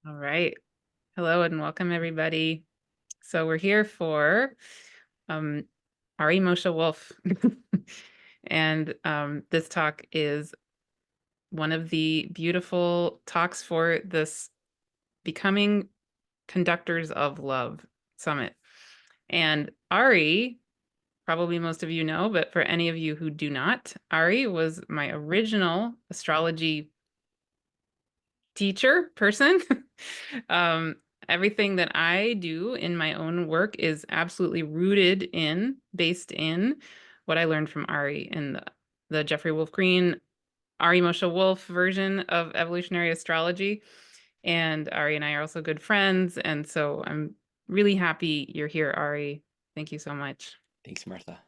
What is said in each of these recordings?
All right. Hello and welcome, everybody. So we're here for um, Ari Moshe Wolfe. And this talk is one of the beautiful talks for this Becoming Conductors of Love Summit. And Ari, probably most of you know, but for any of you who do not, Ari was my original astrology teacher person. um, Everything that I do in my own work is absolutely based in what I learned from Ari and the Jeffrey Wolf Green, Ari Moshe Wolfe version of evolutionary astrology. And Ari and I are also good friends. And so I'm really happy you're here, Ari. Thank you so much. Thanks, Martha.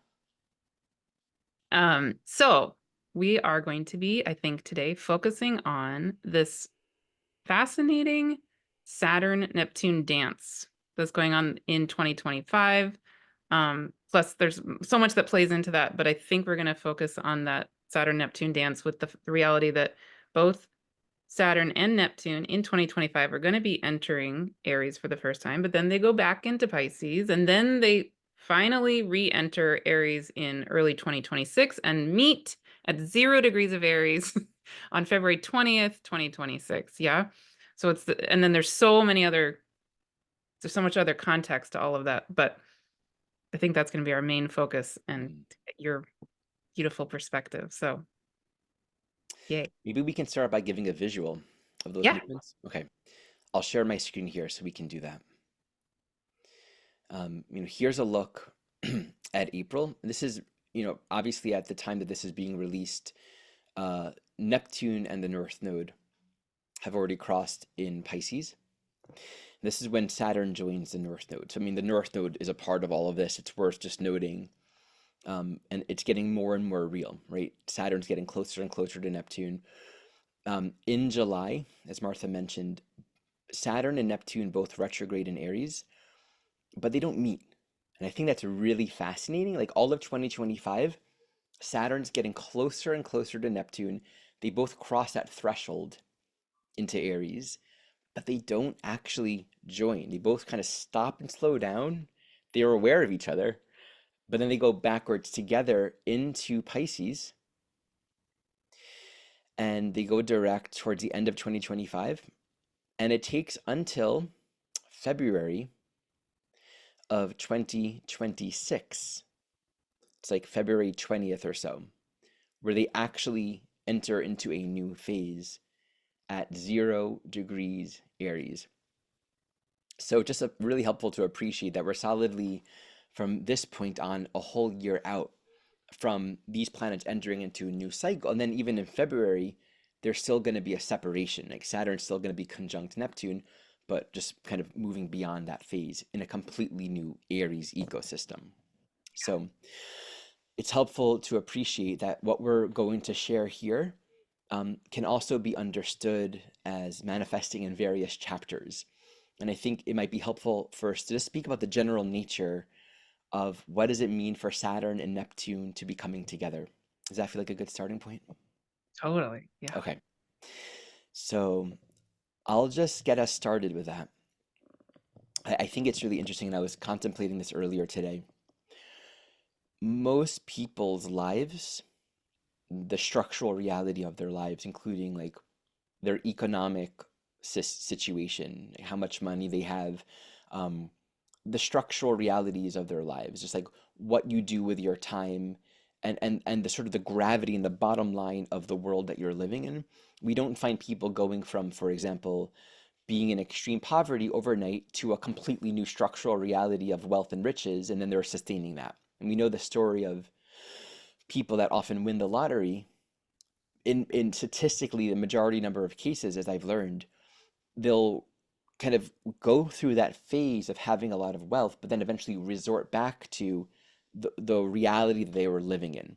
So we are going to be, I think, today focusing on this fascinating Saturn Neptune dance that's going on in 2025. Plus, there's so much that plays into that, but I think we're going to focus on that Saturn Neptune dance with the reality that both Saturn and Neptune in 2025 are going to be entering Aries for the first time, but then they go back into Pisces, and then they finally re-enter Aries in early 2026 and meet at 0 degrees of Aries on February 20th, 2026. Yeah. So and then there's so much other context to all of that, but I think that's going to be our main focus and your beautiful perspective. So, yay. Maybe we can start by giving a visual of those Yeah. movements. Okay, I'll share my screen here so we can do that. Here's a look at April. This is, obviously at the time that this is being released, Neptune and the North Node have already crossed in Pisces. This is when Saturn joins the North Node. So, the North Node is a part of all of this. It's worth just noting. And it's getting more and more real, right? Saturn's getting closer and closer to Neptune. In July, as Martha mentioned, Saturn and Neptune both retrograde in Aries, but they don't meet. And I think that's really fascinating. Like all of 2025, Saturn's getting closer and closer to Neptune. They both cross that threshold into Aries, but they don't actually join. They both kind of stop and slow down. They are aware of each other, but then they go backwards together into Pisces, and they go direct towards the end of 2025. And it takes until February of 2026. It's like February 20th or so, where they actually enter into a new phase at 0 degrees Aries. So just really helpful to appreciate that we're solidly from this point on a whole year out from these planets entering into a new cycle. And then even in February, there's still going to be a separation. Like Saturn's still going to be conjunct Neptune, but just kind of moving beyond that phase in a completely new Aries ecosystem. So it's helpful to appreciate that what we're going to share here can also be understood as manifesting in various chapters. And I think it might be helpful first to just speak about the general nature of what does it mean for Saturn and Neptune to be coming together. Does that feel like a good starting point? Totally. Yeah. Okay, so I'll just get us started with that. I think it's really interesting, and I was contemplating this earlier today. Most people's lives, the structural reality of their lives, including like their economic situation, like how much money they have, um, the structural realities of their lives, just like what you do with your time, and the sort of the gravity and the bottom line of the world that you're living in. We don't find people going from, for example, being in extreme poverty overnight to a completely new structural reality of wealth and riches, and then they're sustaining that. And we know the story of people that often win the lottery. In statistically the majority number of cases, as I've learned, they'll kind of go through that phase of having a lot of wealth, but then eventually resort back to the reality that they were living in.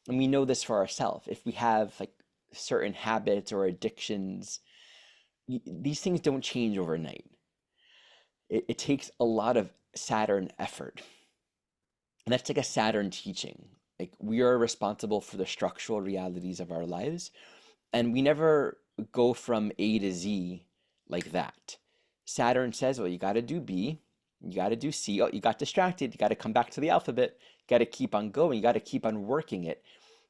And we know this for ourselves. If we have like certain habits or addictions, these things don't change overnight. It takes a lot of Saturn effort. And that's like a Saturn teaching. Like we are responsible for the structural realities of our lives. And we never go from A to Z like that. Saturn says, well, you got to do B, you got to do C. Oh, you got distracted. You got to come back to the alphabet. You got to keep on going. You got to keep on working it.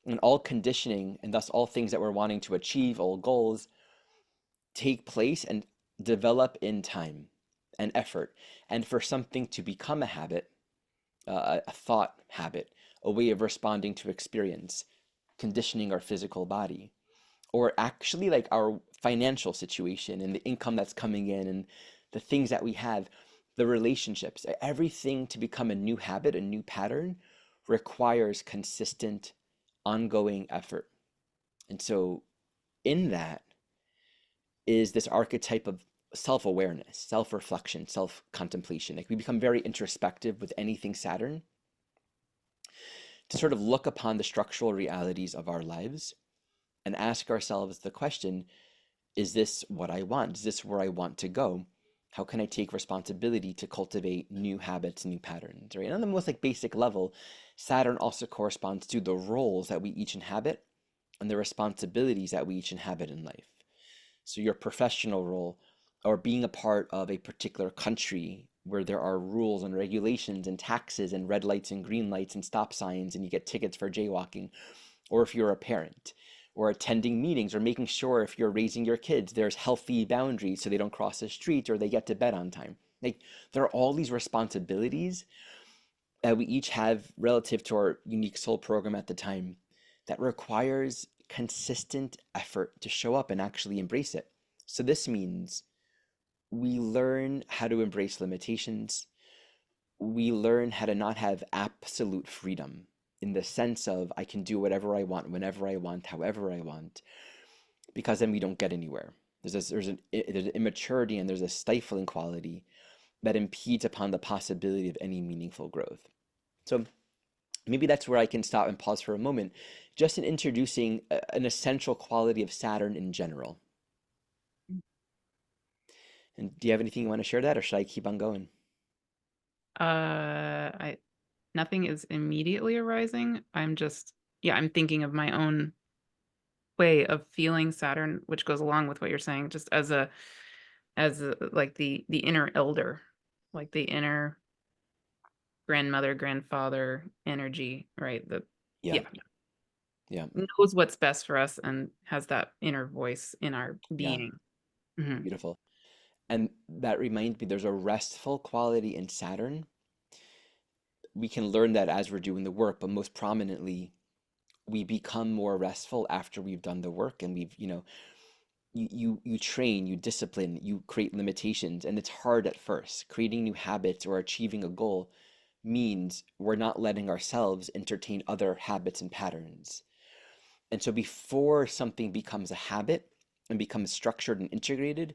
And all conditioning, and thus all things that we're wanting to achieve, all goals, take place and develop in time and effort. And for something to become a habit, a thought habit, a way of responding to experience, conditioning our physical body, or actually like our financial situation and the income that's coming in and the things that we have, the relationships, everything to become a new habit, a new pattern requires consistent, ongoing effort. And so, in that is this archetype of self awareness, self reflection, self contemplation. Like we become very introspective with anything Saturn to sort of look upon the structural realities of our lives and ask ourselves the question, is this what I want? Is this where I want to go? How can I take responsibility to cultivate new habits, new patterns, right? And on the most like basic level, Saturn also corresponds to the roles that we each inhabit and the responsibilities that we each inhabit in life. So your professional role or being a part of a particular country where there are rules and regulations and taxes and red lights and green lights and stop signs and you get tickets for jaywalking, or if you're a parent, or attending meetings, or making sure if you're raising your kids, there's healthy boundaries so they don't cross the street or they get to bed on time. Like there are all these responsibilities that we each have relative to our unique soul program at the time that requires consistent effort to show up and actually embrace it. So this means we learn how to embrace limitations. We learn how to not have absolute freedom in the sense of I can do whatever I want, whenever I want, however I want, because then we don't get anywhere. There's an immaturity and there's a stifling quality that impedes upon the possibility of any meaningful growth. So maybe that's where I can stop and pause for a moment, just in introducing an essential quality of Saturn in general. And do you have anything you want to share that, or should I keep on going? I Nothing is immediately arising. I'm just, yeah, I'm thinking of my own way of feeling Saturn, which goes along with what you're saying, just as a like the inner elder, like the inner grandmother, grandfather energy, right? Yeah, Yeah, yeah, knows what's best for us and has that inner voice in our yeah, being. Hmm. beautiful. And that reminds me, there's a restful quality in Saturn. We can learn that as we're doing the work, but most prominently, we become more restful after we've done the work and we've, you train, you discipline, you create limitations, and it's hard at first. Creating new habits or achieving a goal means we're not letting ourselves entertain other habits and patterns. And so before something becomes a habit and becomes structured and integrated,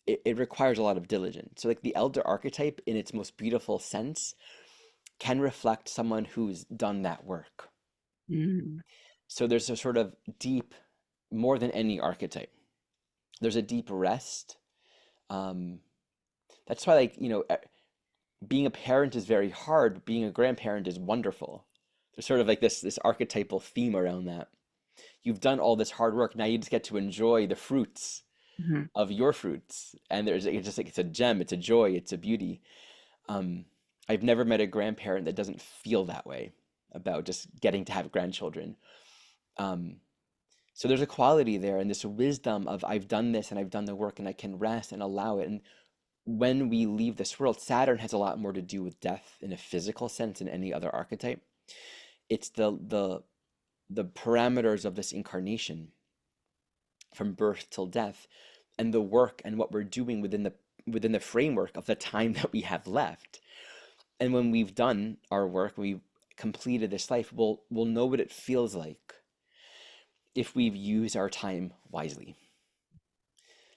it requires a lot of diligence. So like the elder archetype in its most beautiful sense can reflect someone who's done that work. Mm. So there's a sort of deep, more than any archetype, there's a deep rest. Um, that's why, like, being a parent is very hard, but being a grandparent is wonderful. There's sort of like this archetypal theme around that. You've done all this hard work, now you just get to enjoy the fruits Hmm. of your fruits. And there's it's just like it's a gem, it's a joy, it's a beauty. Um, I've never met a grandparent that doesn't feel that way about just getting to have grandchildren. Um, So there's a quality there and this wisdom of I've done this and I've done the work and I can rest and allow it. And when we leave this world, Saturn has a lot more to do with death in a physical sense than any other archetype. It's the parameters of this incarnation from birth till death and the work and what we're doing within the framework of the time that we have left. And when we've done our work, we've completed this life, we'll know what it feels like if we've used our time wisely.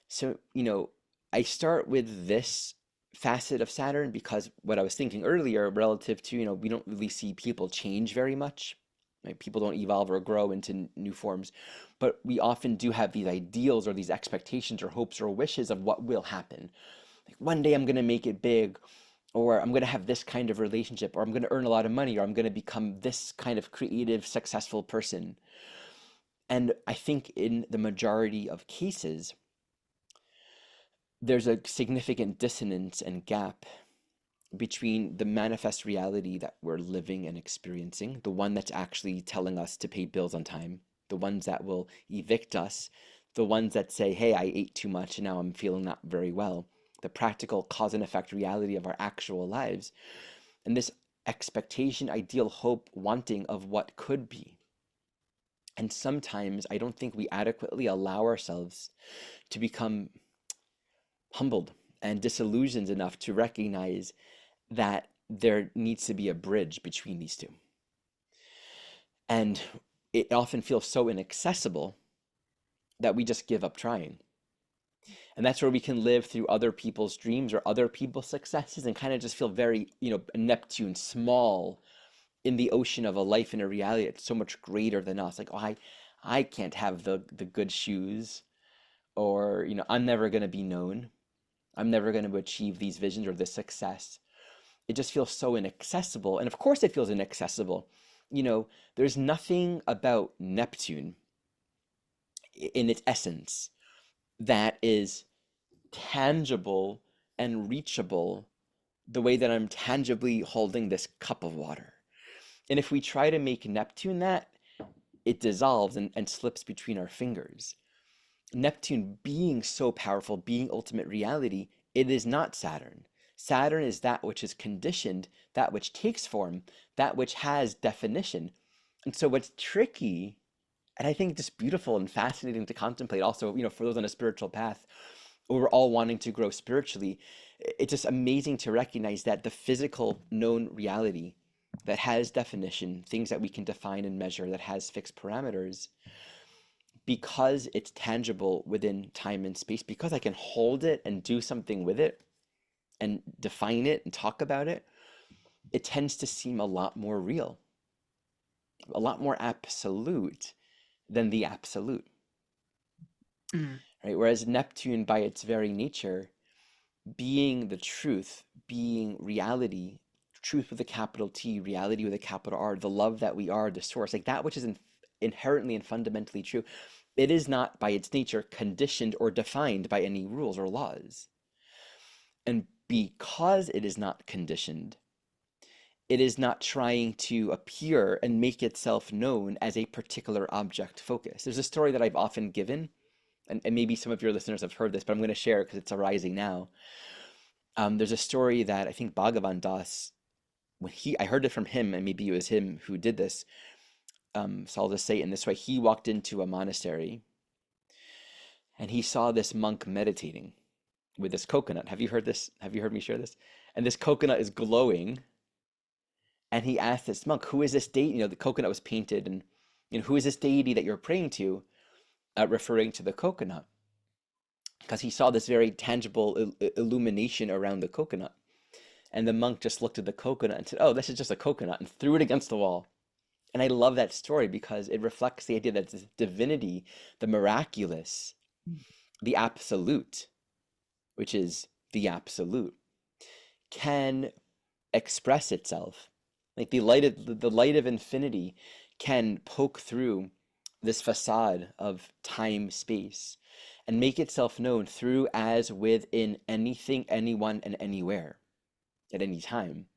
So, I start with this facet of Saturn because what I was thinking earlier relative to, we don't really see people change very much. Right? People don't evolve or grow into new forms, but we often do have these ideals or these expectations or hopes or wishes of what will happen. Like one day I'm going to make it big, or I'm going to have this kind of relationship, or I'm going to earn a lot of money, or I'm going to become this kind of creative, successful person. And I think in the majority of cases, there's a significant dissonance and gap between the manifest reality that we're living and experiencing, the one that's actually telling us to pay bills on time, the ones that will evict us, the ones that say, hey, I ate too much and now I'm feeling not very well, the practical cause and effect reality of our actual lives, and this expectation, ideal, hope, wanting of what could be. And sometimes I don't think we adequately allow ourselves to become humbled and disillusioned enough to recognize that there needs to be a bridge between these two. And it often feels so inaccessible that we just give up trying. And that's where we can live through other people's dreams or other people's successes and kind of just feel very, Neptune, small in the ocean of a life and a reality that's so much greater than us. Like, oh, I can't have the good shoes, or, I'm never going to be known. I'm never going to achieve these visions or this success. It just feels so inaccessible. And of course it feels inaccessible. There's nothing about Neptune in its essence that is tangible and reachable the way that I'm tangibly holding this cup of water. And if we try to make Neptune that, it dissolves and slips between our fingers. Neptune being so powerful, being ultimate reality, it is not Saturn. Saturn is that which is conditioned, that which takes form, that which has definition. And so what's tricky, and I think just beautiful and fascinating to contemplate also, for those on a spiritual path, or we're all wanting to grow spiritually, it's just amazing to recognize that the physical known reality that has definition, things that we can define and measure, that has fixed parameters, because it's tangible within time and space, because I can hold it and do something with it and define it and talk about it, it tends to seem a lot more real, a lot more absolute than the absolute, Mm. right? Whereas Neptune, by its very nature, being the truth, being reality, truth with a capital T, reality with a capital R, the love that we are, the source, like that which is inherently and fundamentally true, it is not by its nature conditioned or defined by any rules or laws. And because it is not conditioned, it is not trying to appear and make itself known as a particular object focus. There's a story that I've often given, and maybe some of your listeners have heard this, but I'm going to share it because it's arising now. There's a story that I think Bhagavan Das, I heard it from him, and maybe it was him who did this. So I'll just say it in this way. He walked into a monastery and he saw this monk meditating with this coconut. Have you heard this? Have you heard me share this? And this coconut is glowing. And he asked this monk, who is this deity? The coconut was painted, and who is this deity that you're praying to, referring to the coconut, because he saw this very tangible illumination around the coconut. And the monk just looked at the coconut and said, oh, this is just a coconut, and threw it against the wall. And I love that story because it reflects the idea that this divinity, the miraculous, the absolute, which is the absolute, can express itself. Like the light of infinity can poke through this facade of time, space, and make itself known through, as, within, anything, anyone, and anywhere at any time,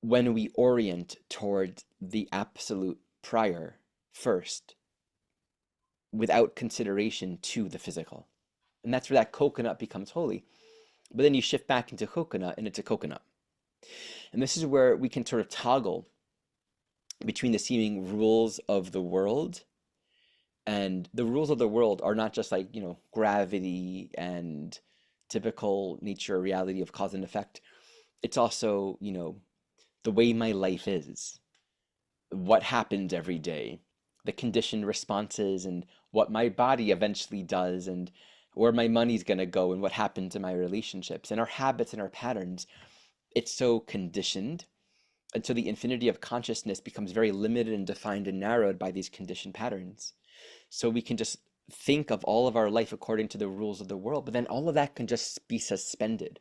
when we orient toward the absolute prior first, without consideration to the physical. And that's where that coconut becomes holy. But then you shift back into coconut and it's a coconut. And this is where we can sort of toggle between the seeming rules of the world. And the rules of the world are not just like, gravity and typical nature, reality of cause and effect. It's also, the way my life is, what happens every day, the conditioned responses, and what my body eventually does, and where my money's going to go, and what happens in my relationships, and our habits and our patterns. It's so conditioned. And so the infinity of consciousness becomes very limited and defined and narrowed by these conditioned patterns. So we can just think of all of our life according to the rules of the world, but then all of that can just be suspended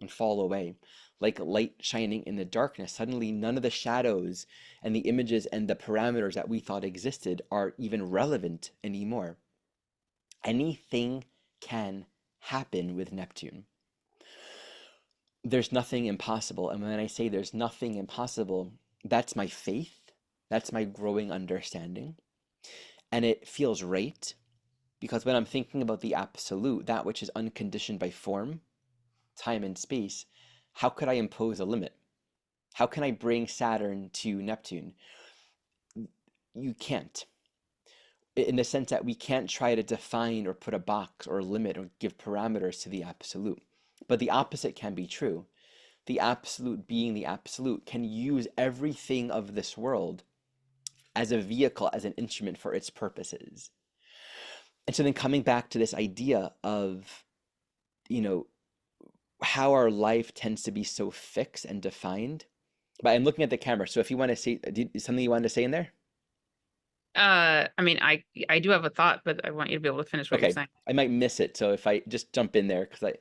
and fall away. Like light shining in the darkness, suddenly none of the shadows and the images and the parameters that we thought existed are even relevant anymore. Anything can happen with Neptune. There's nothing impossible. And when I say there's nothing impossible, that's my faith, that's my growing understanding. And it feels right because when I'm thinking about the absolute, that which is unconditioned by form, time, and space, how could I impose a limit? How can I bring Saturn to Neptune? You can't. In the sense that we can't try to define or put a box or a limit or give parameters to the absolute. But the opposite can be true. The absolute being the absolute can use everything of this world as a vehicle, as an instrument for its purposes. And so then coming back to this idea of, you know, how our life tends to be so fixed and defined. But I'm looking at the camera, so if you want to say something you wanted to say in there? I mean, I do have a thought, but I want you to be able to finish what you're Okay, saying. I might miss it, so if I just jump in there, because I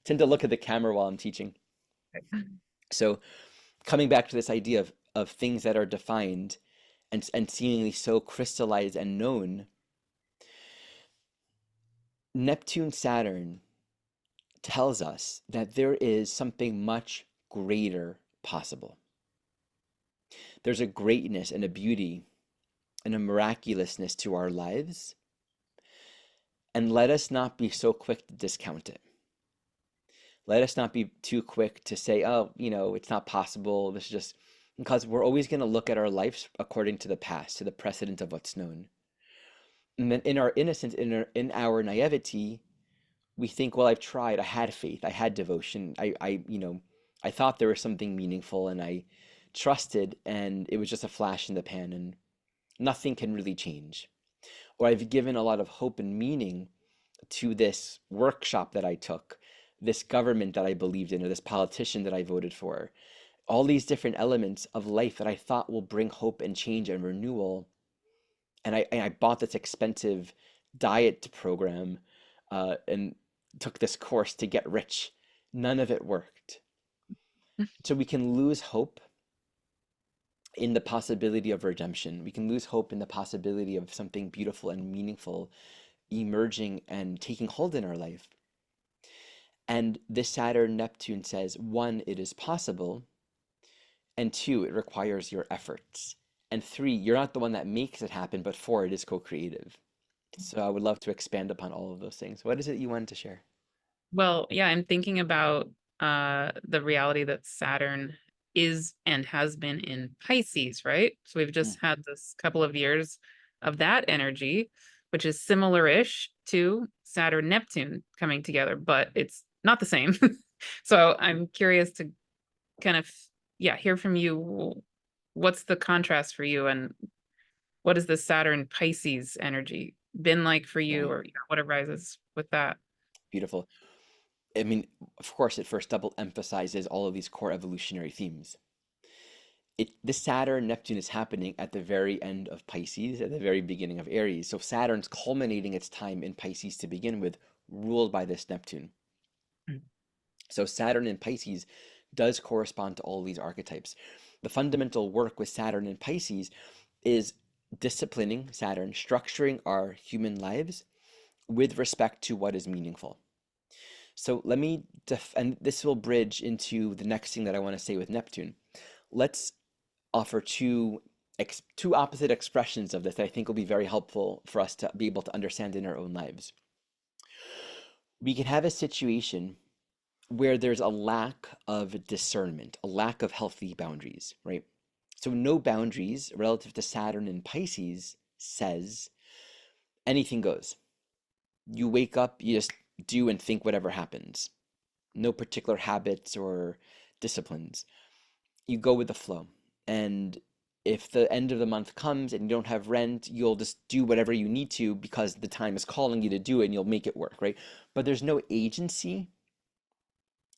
tend to look at the camera while I'm teaching. So coming back to this idea of things that are defined and seemingly so crystallized and known, Neptune Saturn tells us that there is something much greater possible. There's a greatness and a beauty and a miraculousness to our lives, and let us not be so quick to discount it. Let us not be too quick to say, oh, it's not possible. This is just because we're always going to look at our lives according to the past, to the precedent of what's known. And then in our innocence, in our naivety, we think, well, I've tried, I had faith, I had devotion, I thought there was something meaningful and I trusted and it was just a flash in the pan and nothing can really change. Or I've given a lot of hope and meaning to this workshop that I took, this government that I believed in, or this politician that I voted for, all these different elements of life that I thought will bring hope and change and renewal. And I bought this expensive diet program and took this course to get rich. None of it worked. So we can lose hope in the possibility of redemption. We can lose hope in the possibility of something beautiful and meaningful emerging and taking hold in our life. And this Saturn Neptune says, one, it is possible, and two, it requires your efforts. And three, you're not the one that makes it happen, but four, it is co-creative. So I would love to expand upon all of those things. What is it you wanted to share? Well, yeah, I'm thinking about the reality that Saturn is and has been in Pisces, right? So we've Mm, just had this couple of years of that energy, which is similar-ish to Saturn Neptune coming together, but it's not the same. So I'm curious to kind of, yeah, hear from you. What's the contrast for you, and what has the Saturn Pisces energy been like for you, right. or what arises with that? Beautiful. I mean, of course, it first double emphasizes all of these core evolutionary themes. This Saturn Neptune is happening at the very end of Pisces, at the very beginning of Aries. So Saturn's culminating its time in Pisces to begin with, ruled by this Neptune. Mm. So Saturn in Pisces does correspond to all these archetypes. The fundamental work with Saturn in Pisces is disciplining Saturn, structuring our human lives with respect to what is meaningful. So let me, and this will bridge into the next thing that I want to say with Neptune. Let's offer two opposite expressions of this that I think will be very helpful for us to be able to understand in our own lives. We can have a situation where there's a lack of discernment, a lack of healthy boundaries, right? So no boundaries relative to Saturn in Pisces says anything goes. You wake up, you just do and think whatever happens. No particular habits or disciplines. You go with the flow. And if the end of the month comes and you don't have rent, you'll just do whatever you need to because the time is calling you to do it and you'll make it work, right? But there's no agency.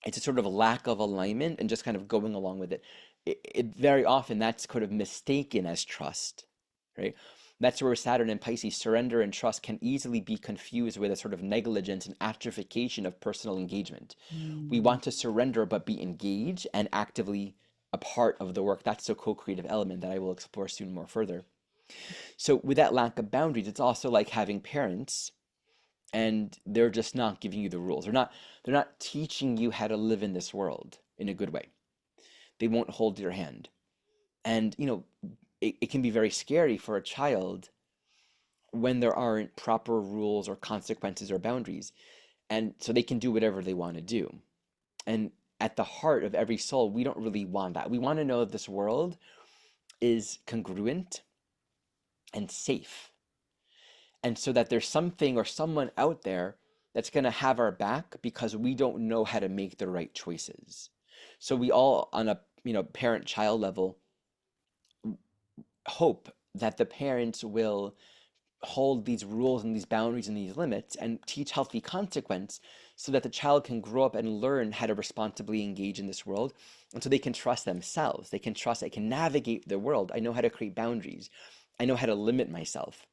It's a sort of a lack of alignment and just kind of going along with it. It very often that's kind of mistaken as trust, right? That's where Saturn and Pisces, surrender and trust can easily be confused with a sort of negligence and atrophication of personal engagement. We Mm. want to surrender but be engaged and actively a part of the work. That's the co-creative element that I will explore soon more further. So with that lack of boundaries, it's also like having parents and they're just not giving you the rules. They're not teaching you how to live in this world in a good way. They won't hold your hand. And it can be very scary for a child when there aren't proper rules or consequences or boundaries. And so they can do whatever they want to do. And at the heart of every soul, we don't really want that. We want to know that this world is congruent and safe. And so that there's something or someone out there that's going to have our back because we don't know how to make the right choices. So we all, on a parent-child level, hope that the parents will hold these rules and these boundaries and these limits and teach healthy consequence so that the child can grow up and learn how to responsibly engage in this world. And so they can trust themselves. They can trust, I can navigate the world. I know how to create boundaries. I know how to limit myself.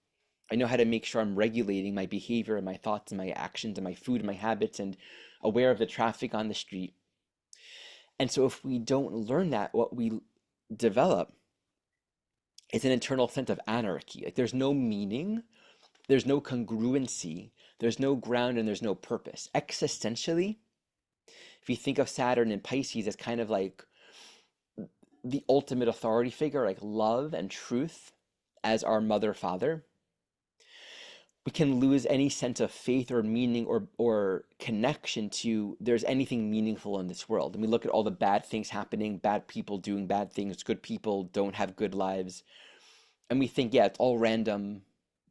I know how to make sure I'm regulating my behavior and my thoughts and my actions and my food and my habits and aware of the traffic on the street. And so if we don't learn that, what we develop is an internal sense of anarchy. Like there's no meaning, there's no congruency, there's no ground, and there's no purpose. Existentially, if you think of Saturn and Pisces as kind of like the ultimate authority figure, like love and truth as our mother, father, we can lose any sense of faith or meaning or connection to there's anything meaningful in this world. And we look at all the bad things happening, bad people doing bad things, good people don't have good lives. And we think, yeah, it's all random.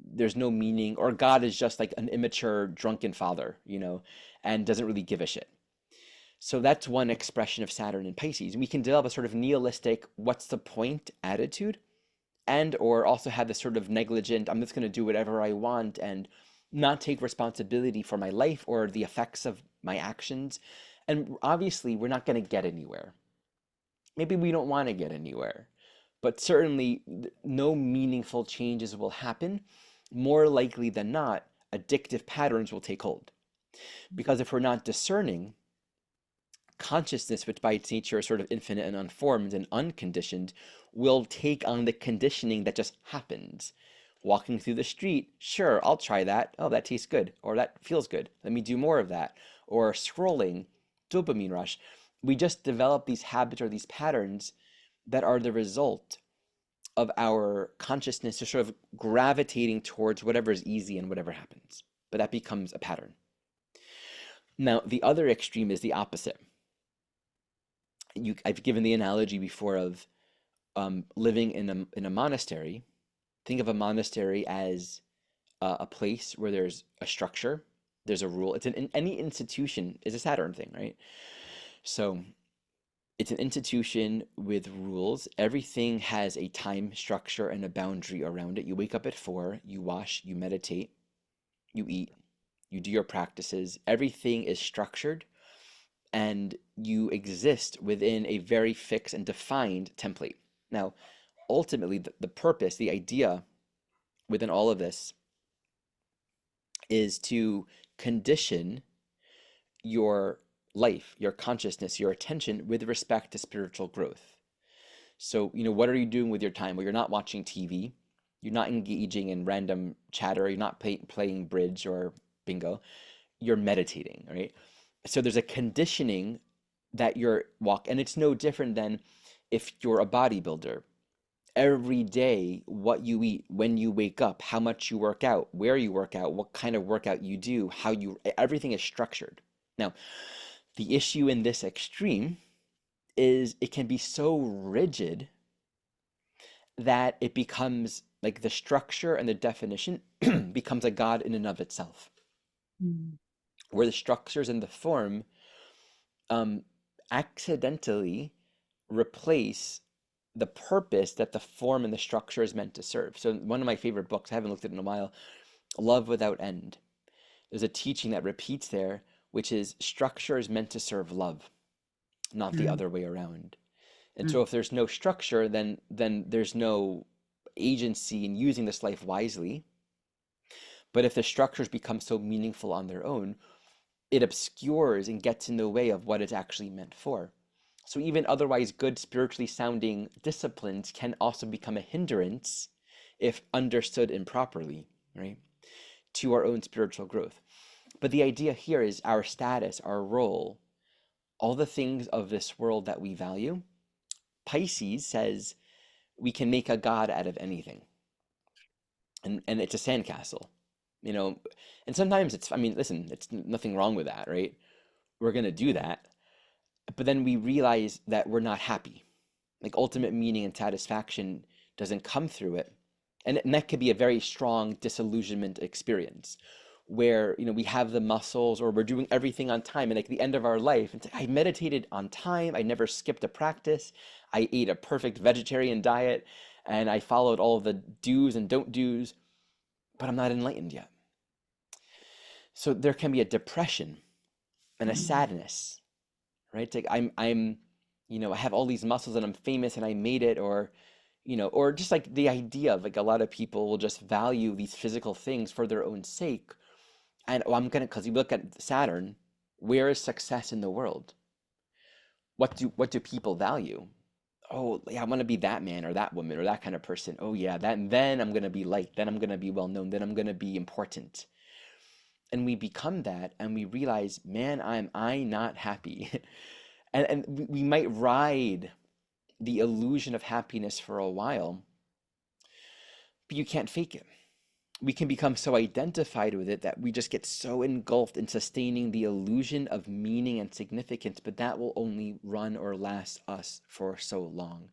There's no meaning, or God is just like an immature, drunken father, and doesn't really give a shit. So that's one expression of Saturn in Pisces. We can develop a sort of nihilistic, what's the point attitude, and or also have this sort of negligent, I'm just going to do whatever I want and not take responsibility for my life or the effects of my actions. And obviously, we're not going to get anywhere. Maybe we don't want to get anywhere, but certainly no meaningful changes will happen. More likely than not, addictive patterns will take hold. Because if we're not discerning, consciousness, which by its nature is sort of infinite and unformed and unconditioned, will take on the conditioning that just happens. Walking through the street, sure, I'll try that. Oh, that tastes good. Or that feels good. Let me do more of that. Or scrolling, dopamine rush. We just develop these habits or these patterns that are the result of our consciousness just sort of gravitating towards whatever is easy and whatever happens. But that becomes a pattern. Now, the other extreme is the opposite. I've given the analogy before of living in a monastery. Think of a monastery as a place where there's a structure, there's a rule. Any institution is a Saturn thing, right? So it's an institution with rules. Everything has a time structure and a boundary around it. You wake up at 4, you wash, you meditate, you eat, you do your practices. Everything is structured and you exist within a very fixed and defined template. Now, ultimately, the purpose, the idea within all of this is to condition your life, your consciousness, your attention with respect to spiritual growth. So, what are you doing with your time? Well, you're not watching TV, you're not engaging in random chatter, you're not playing bridge or bingo, you're meditating, right? So there's a conditioning that and it's no different than if you're a bodybuilder. Every day, what you eat, when you wake up, how much you work out, where you work out, what kind of workout you do, everything is structured. Now, the issue in this extreme is it can be so rigid that it becomes like the structure and the definition becomes a god in and of itself, where the structures and the form accidentally replace the purpose that the form and the structure is meant to serve. So one of my favorite books, I haven't looked at it in a while, Love Without End. There's a teaching that repeats there, which is structure is meant to serve love, not the other way around. And so if there's no structure, then there's no agency in using this life wisely. But if the structures become so meaningful on their own, it obscures and gets in the way of what it's actually meant for. So even otherwise good spiritually sounding disciplines can also become a hindrance if understood improperly, right, to our own spiritual growth. But the idea here is our status, our role, all the things of this world that we value. Pisces says we can make a god out of anything, and it's a sandcastle, you know. And sometimes it's, I mean, listen, it's nothing wrong with that, right? We're gonna do that, but then we realize that we're not happy. Like ultimate meaning and satisfaction doesn't come through it. And that could be a very strong disillusionment experience where, you know, we have the muscles or we're doing everything on time. And like the end of our life, it's like, I meditated on time. I never skipped a practice. I ate a perfect vegetarian diet and I followed all of the do's and don't do's, but I'm not enlightened yet. So there can be a depression and a sadness, right? It's like you know, I have all these muscles and I'm famous and I made it, or, you know, or just like the idea of like a lot of people will just value these physical things for their own sake. And oh, I'm gonna, because you look at Saturn, where is success in the world? What do people value? Oh, yeah, I want to be that man or that woman or that kind of person. Oh yeah, that, and then I'm gonna be liked, then I'm gonna be well known, then I'm gonna be important. And we become that and we realize, man, I not happy. And we might ride the illusion of happiness for a while, but you can't fake it. We can become so identified with it that we just get so engulfed in sustaining the illusion of meaning and significance, but that will only run or last us for so long.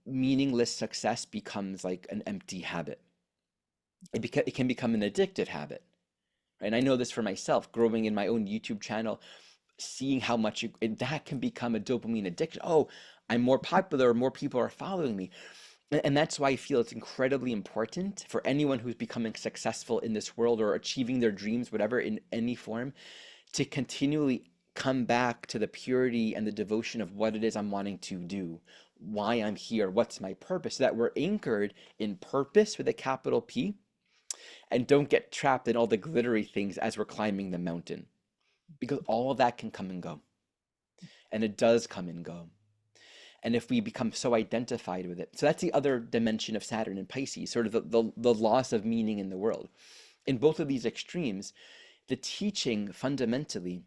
Meaningless success becomes like an empty habit. It can become an addictive habit. And I know this for myself, growing in my own YouTube channel, seeing how much that can become a dopamine addiction. Oh, I'm more popular, more people are following me. And that's why I feel it's incredibly important for anyone who's becoming successful in this world or achieving their dreams, whatever, in any form, to continually come back to the purity and the devotion of what it is I'm wanting to do, why I'm here, what's my purpose, so that we're anchored in purpose with a capital P and don't get trapped in all the glittery things as we're climbing the mountain. Because all of that can come and go. And it does come and go. And if we become so identified with it, so that's the other dimension of Saturn and Pisces, sort of the loss of meaning in the world. In both of these extremes, the teaching fundamentally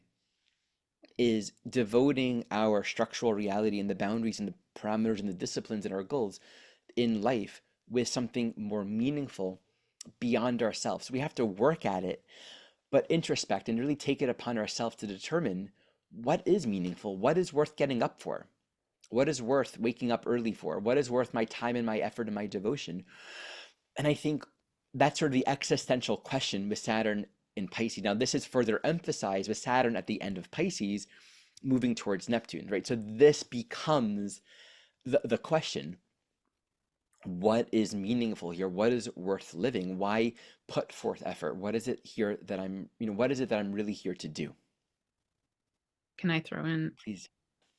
is devoting our structural reality and the boundaries and the parameters and the disciplines and our goals in life with something more meaningful beyond ourselves. We have to work at it, but introspect and really take it upon ourselves to determine what is meaningful, what is worth getting up for. What is worth waking up early for? What is worth my time and my effort and my devotion? And I think that's sort of the existential question with Saturn in Pisces. Now, this is further emphasized with Saturn at the end of Pisces, moving towards Neptune, right? So this becomes the question. What is meaningful here? What is worth living? Why put forth effort? What is it here that what is it that I'm really here to do? Can I throw in Please.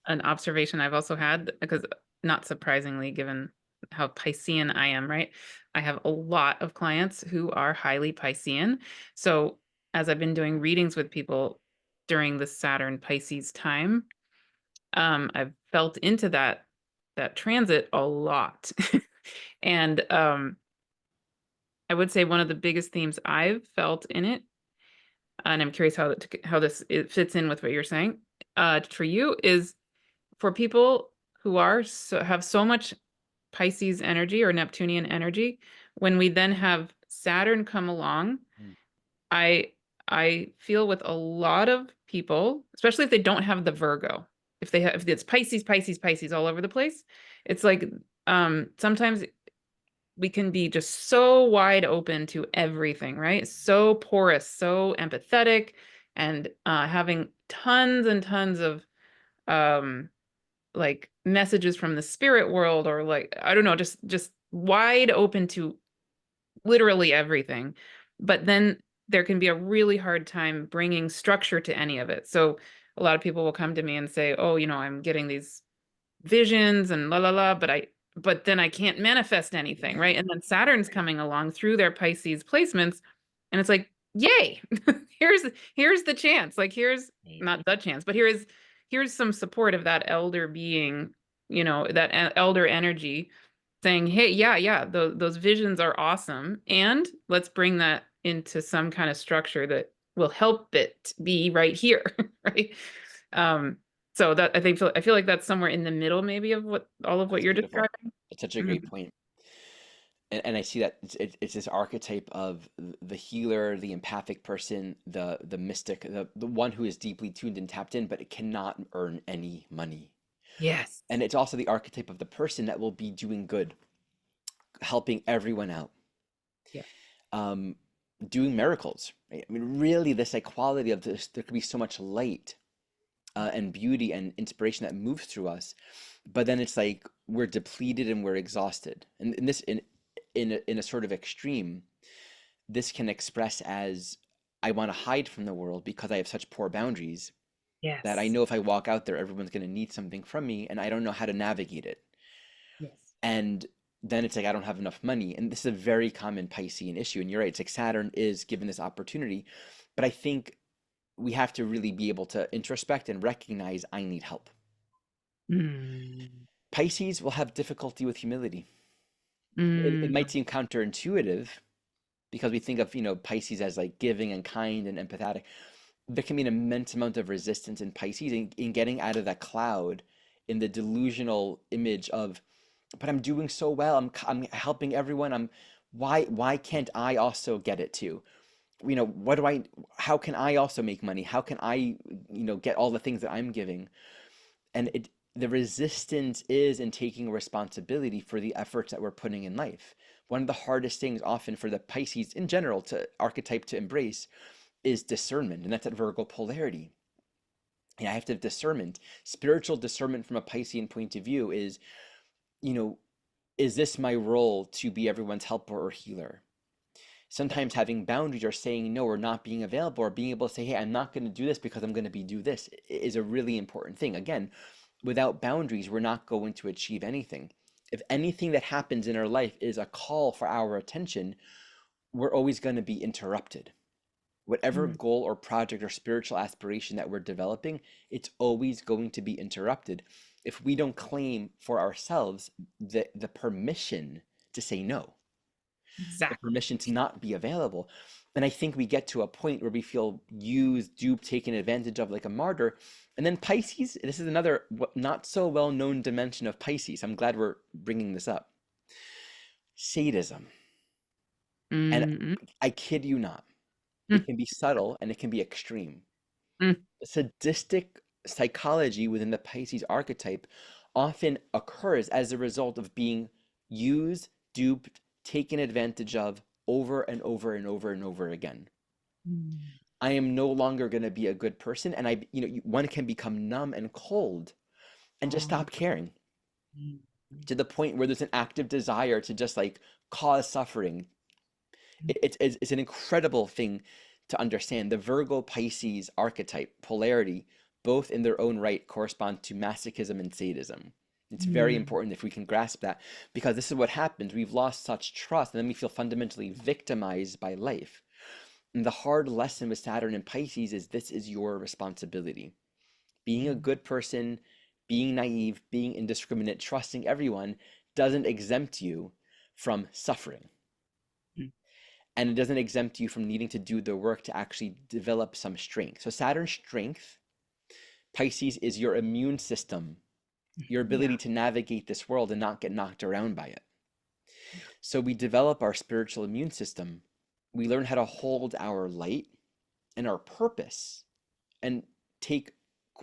an observation I've also had? Because not surprisingly, given how Piscean I am, right? I have a lot of clients who are highly Piscean. So as I've been doing readings with people during the Saturn Pisces time, I've felt into that transit a lot. And I would say one of the biggest themes I've felt in it, and I'm curious how this it fits in with what you're saying, for you, is for people who have so much Pisces energy or Neptunian energy, when we then have Saturn come along, Mm. I I feel with a lot of people, especially if they don't have the Virgo, if it's Pisces, Pisces, Pisces all over the place, it's like sometimes we can be just so wide open to everything, right? So porous, so empathetic, and having tons and tons of um like messages from the spirit world, or like, I don't know, just wide open to literally everything. But then there can be a really hard time bringing structure to any of it. So a lot of people will come to me and say, oh, I'm getting these visions and la la la, but then I can't manifest anything, right? And then Saturn's coming along through their Pisces placements, and it's like, yay, here's the chance. Like, here's Right. not the chance, but here's some support of that elder being, that elder energy saying, hey, yeah, those visions are awesome, and let's bring that into some kind of structure that will help it be right here, right? Um, so that I feel like that's somewhere in the middle, maybe, of all of what That's you're beautiful. describing. It's such a great Mhm. point. And I see that it's this archetype of the healer, the empathic person, the mystic, the one who is deeply tuned and tapped in, but it cannot earn any money. Yes. And it's also the archetype of the person that will be doing good, helping everyone out, Yeah. um, doing miracles. Right? I mean, really, this like quality of this, there could be so much light and beauty and inspiration that moves through us, but then it's like we're depleted and we're exhausted. And this in a sort of extreme, this can express as I want to hide from the world because I have such poor boundaries that I Yes. know if I walk out there, everyone's going to need something from me, and I don't know how to navigate it. Yes. And then it's like I don't have enough money, and this is a very common Piscean issue. And you're right; it's like Saturn is given this opportunity, but I think we have to really be able to introspect and recognize I need help. Mm. Pisces will have difficulty with humility. It Mm. might seem counterintuitive because we think of, Pisces as like giving and kind and empathetic. There can be an immense amount of resistance in Pisces in getting out of that cloud in the delusional image of, but I'm doing so well. I'm helping everyone. Why can't I also get it too? What do how can I also make money? How can I, get all the things that I'm giving? And the resistance is in taking responsibility for the efforts that we're putting in life. One of the hardest things often for the Pisces in general to archetype to embrace is discernment, and that's that Virgo polarity. And I have to have discernment. Spiritual discernment from a Piscean point of view is, you know, is this my role to be everyone's helper or healer? Yeah. Sometimes having boundaries or saying no or not being available or being able to say, hey, I'm not going to do this because I'm going to be do this is a really important thing. Again, without boundaries, we're not going to achieve anything. If anything that happens in our life is a call for our attention, we're always going to be interrupted. Whatever Mm. goal or project or spiritual aspiration that we're developing, it's always going to be interrupted if we don't claim for ourselves the permission to say no, the Exactly. permission to not be available. And I think we get to a point where we feel used, duped, taken advantage of like a martyr. And then Pisces, this is another not so well known dimension of Pisces. I'm glad we're bringing this up. Sadism. And Mm. I kid you not, it Mm. can be subtle and it can be extreme. Mm. Sadistic psychology within the Pisces archetype often occurs as a result of being used, duped, taken advantage of over and over and over and over again. Mm. I am no longer going to be a good person. And one can become numb and cold and just Oh. stop caring Mm. to the point where there's an active desire to just like cause suffering. It's an incredible thing to understand. The Virgo Pisces archetype polarity, both in their own right, correspond to masochism and sadism. It's very Mm. important if we can grasp that because this is what happens. We've lost such trust and then we feel fundamentally victimized by life. And the hard lesson with Saturn and Pisces is this is your responsibility. Being a Mm. good person, being naive, being indiscriminate, trusting everyone doesn't exempt you from suffering. Mm. And it doesn't exempt you from needing to do the work to actually develop some strength. So Saturn's strength, Pisces, is your immune system, your Yeah. ability to navigate this world and not get knocked around by it. Yeah. So we develop our spiritual immune system. We learn how to hold our light and our purpose and take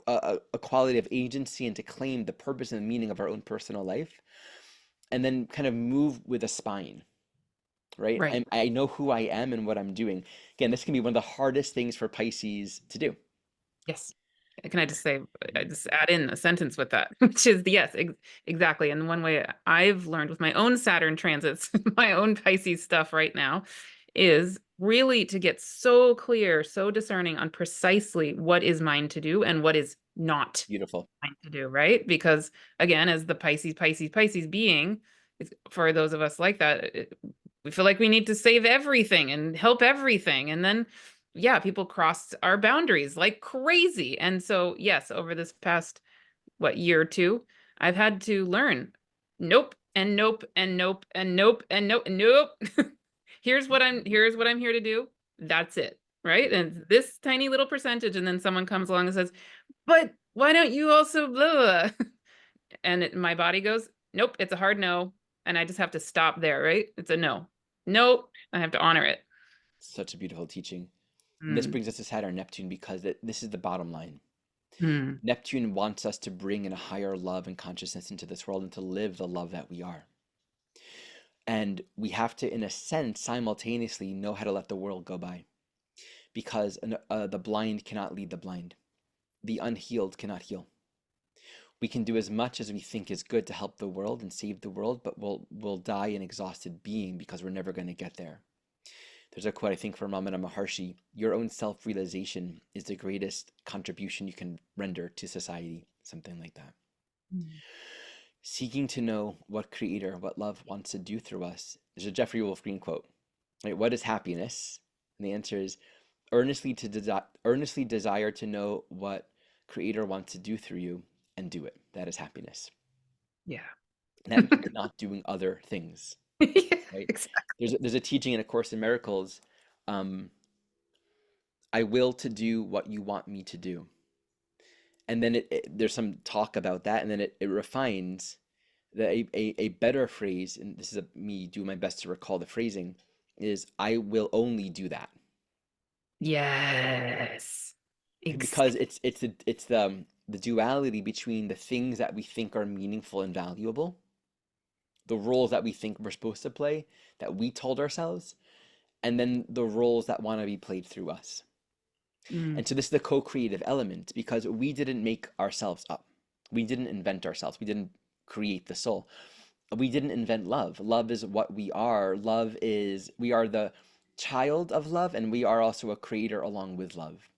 a quality of agency and to claim the purpose and the meaning of our own personal life and then kind of move with a spine, right? Right. I know who I am and what I'm doing. Again, this can be one of the hardest things for Pisces to do. Yes. Can I just say, I just add in a sentence with that, which is the yes, exactly. And one way I've learned with my own Saturn transits, my own Pisces stuff right now, is really to get so clear, so discerning on precisely what is mine to do and what is not Beautiful. mine to do, right? Because again, as the Pisces being, for those of us like that, we feel like we need to save everything and help everything. And then, yeah, people cross our boundaries like crazy. And so, yes, over this past, what, year or two, I've had to learn nope and nope and nope and nope and nope and nope. Here's what I'm here to do. That's it. right? And it's this tiny little percentage, and then someone comes along and says, but why don't you also blah, blah, blah? And my body goes, nope, it's a hard no. And I just have to stop there, right? It's a no. Nope, I have to honor it. Such a beautiful teaching. And this Mm, brings us to Saturn Neptune because this is the bottom line. mm, Neptune wants us to bring in a higher love and consciousness into this world and to live the love that we are. And we have to, in a sense, simultaneously know how to let the world go by because the blind cannot lead the blind. The unhealed cannot heal. We can do as much as we think is good to help the world and save the world, but we'll die an exhausted being because we're never going to get there. There's a quote, I think, from Ramana Maharshi: your own self-realization is the greatest contribution you can render to society, something like that. mm. Seeking to know what creator, what love wants to do through us. There's a Jeffrey Wolfe Green quote, right? What is happiness? And the answer is earnestly desire to know what creator wants to do through you and do it. That is happiness. Yeah. And that means not doing other things, Yeah, right? exactly. There's a teaching in A Course in Miracles. Um, I will to do what you want me to do. And then there's some talk about that, and then it refines that a better phrase, and this is me doing my best to recall the phrasing, is I will only do that. Yes. Because Exactly. it's the duality between the things that we think are meaningful and valuable, the roles that we think we're supposed to play, that we told ourselves, and then the roles that want to be played through us. Mm, And so this is the co-creative element because we didn't make ourselves up. We didn't invent ourselves. We didn't create the soul. We didn't invent love. Love is what we are. We are the child of love, and we are also a creator along with love.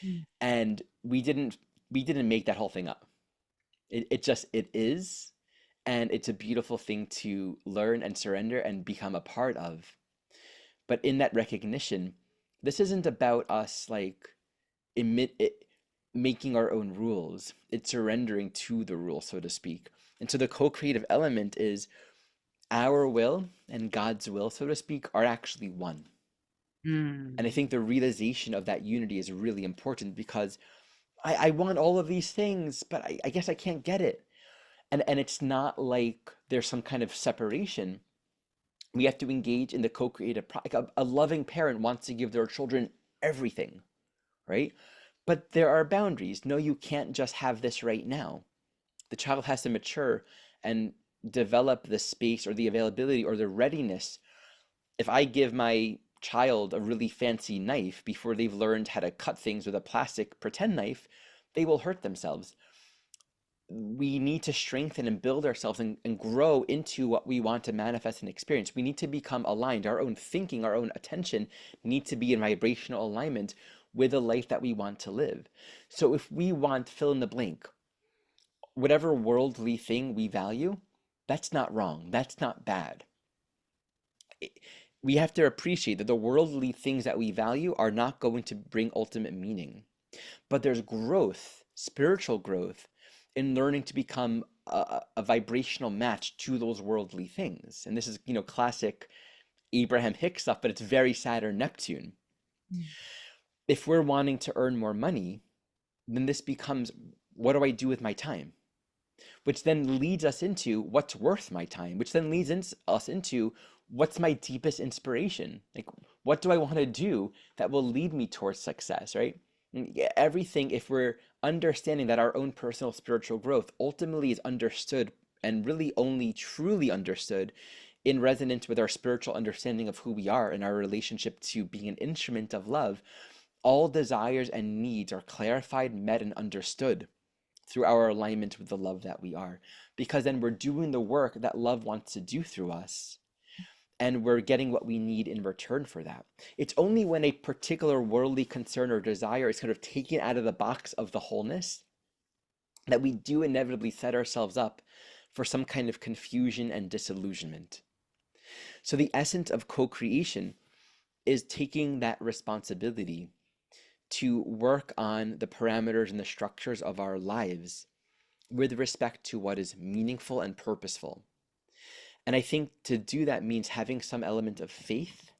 mm, And we didn't make that whole thing up. It is, and it's a beautiful thing to learn and surrender and become a part of. But in that recognition, this isn't about us like emit it, making our own rules. It's surrendering to the rule, so to speak. And so the co-creative element is our will and God's will, so to speak, are actually one. And I mm, think the realization of that unity is really important because I want all of these things, but I guess I can't get it. And it's not like there's some kind of separation. We have to engage in the co-creative like a loving parent wants to give their children everything, right? But there are boundaries. No, you can't just have this right now. The child has to mature and develop the space or the availability or the readiness. If I give my child a really fancy knife before they've learned how to cut things with a plastic pretend knife, they will hurt themselves. We need to strengthen and build ourselves and grow into what we want to manifest and experience. We need to become aligned. Our own thinking, our own attention need to be in vibrational alignment with the life that we want to live. So if we want fill in the blank, whatever worldly thing we value, that's not wrong. That's not bad. We have to appreciate that the worldly things that we value are not going to bring ultimate meaning. But there's growth, spiritual growth, in learning to become a vibrational match to those worldly things. And this is, classic Abraham Hicks stuff, but it's very Saturn Neptune. mm, If we're wanting to earn more money, then this becomes, what do I do with my time? Which then leads us into what's worth my time, which then leads us into what's my deepest inspiration? Like, what do I want to do that will lead me towards success, right? Yeah, everything, if we're understanding that our own personal spiritual growth ultimately is understood and really only truly understood in resonance with our spiritual understanding of who we are and our relationship to being an instrument of love, all desires and needs are clarified, met, and understood through our alignment with the love that we are. Because then we're doing the work that love wants to do through us, and we're getting what we need in return for that. It's only when a particular worldly concern or desire is kind of taken out of the box of the wholeness that we do inevitably set ourselves up for some kind of confusion and disillusionment. So, the essence of co creation is taking that responsibility to work on the parameters and the structures of our lives with respect to what is meaningful and purposeful. And I think to do that means having some element of faith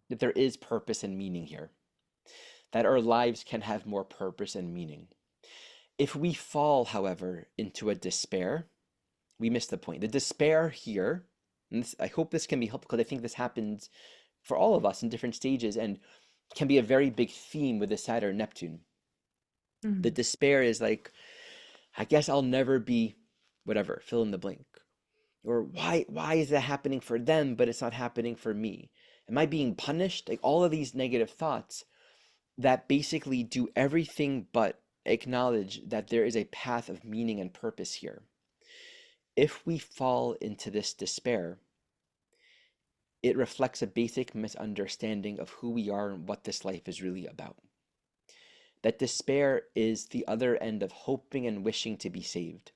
that there is purpose and meaning here. that our lives can have more purpose and meaning. If we fall, however, into a despair, we miss the point. The despair here, and this, I hope this can be helpful because I think this happens for all of us in different stages and can be a very big theme with the Saturn Neptune. The Mm. despair is like, I guess I'll never be whatever, fill in the blank. Or why is that happening for them, but it's not happening for me? Am I being punished? Like all of these negative thoughts that basically do everything but acknowledge that there is a path of meaning and purpose here. If we fall into this despair, it reflects a basic misunderstanding of who we are and what this life is really about. That despair is the other end of hoping and wishing to be saved.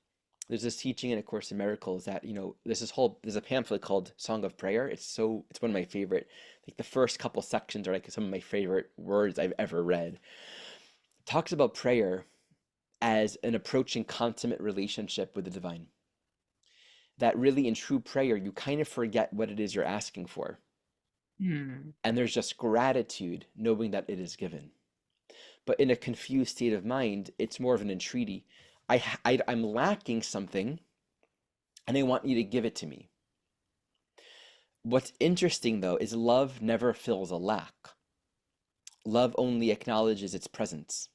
There's this teaching in A Course in Miracles that, there's a pamphlet called Song of Prayer. It's one of my favorite, like the first couple sections are like some of my favorite words I've ever read. It talks about prayer as an approaching consummate relationship with the divine. That really in true prayer, you kind of forget what it is you're asking for. Mm. And there's just gratitude knowing that it is given. But in a confused state of mind, it's more of an entreaty. I'm lacking something and I want you to give it to me. What's interesting though is love never fills a lack. Love only acknowledges its presence.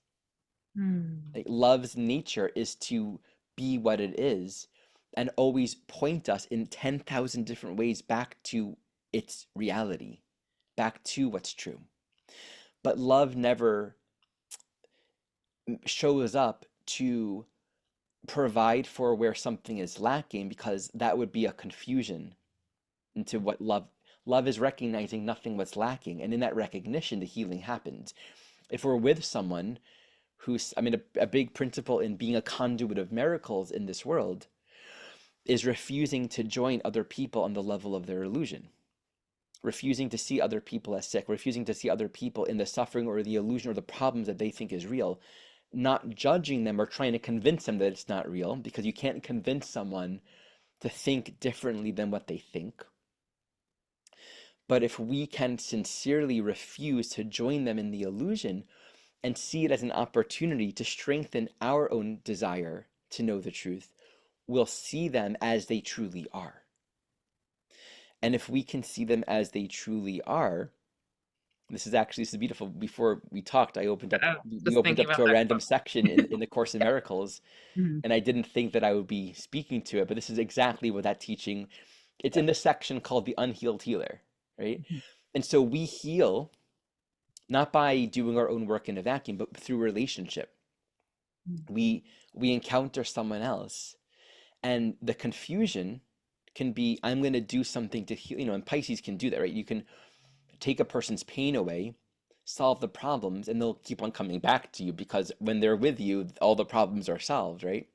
Mm. Like love's nature is to be what it is and always point us in 10,000 different ways back to its reality, back to what's true. But love never shows up to provide for where something is lacking because that would be a confusion into what love is recognizing nothing was lacking, and in that recognition the healing happens. If we're with someone who's, a big principle in being a conduit of miracles in this world is refusing to join other people on the level of their illusion, refusing to see other people as sick, refusing to see other people in the suffering or the illusion or the problems that they think is real, not judging them or trying to convince them that it's not real, because you can't convince someone to think differently than what they think. But if we can sincerely refuse to join them in the illusion and see it as an opportunity to strengthen our own desire to know the truth, we'll see them as they truly are. And if we can see them as they truly are, this is beautiful. Before we talked, I was we just opened thinking up to about a that random quote. section in the Course in Miracles, Mm. and I didn't think that I would be speaking to it, but this is exactly what that teaching, it's in this section called the unhealed healer, right? Mhm. And so we heal not by doing our own work in a vacuum, but through relationship. Mm. We encounter someone else, and the confusion can be, I'm going to do something to heal, and Pisces can do that, right? You can take a person's pain away, solve the problems, and they'll keep on coming back to you because when they're with you, all the problems are solved, right?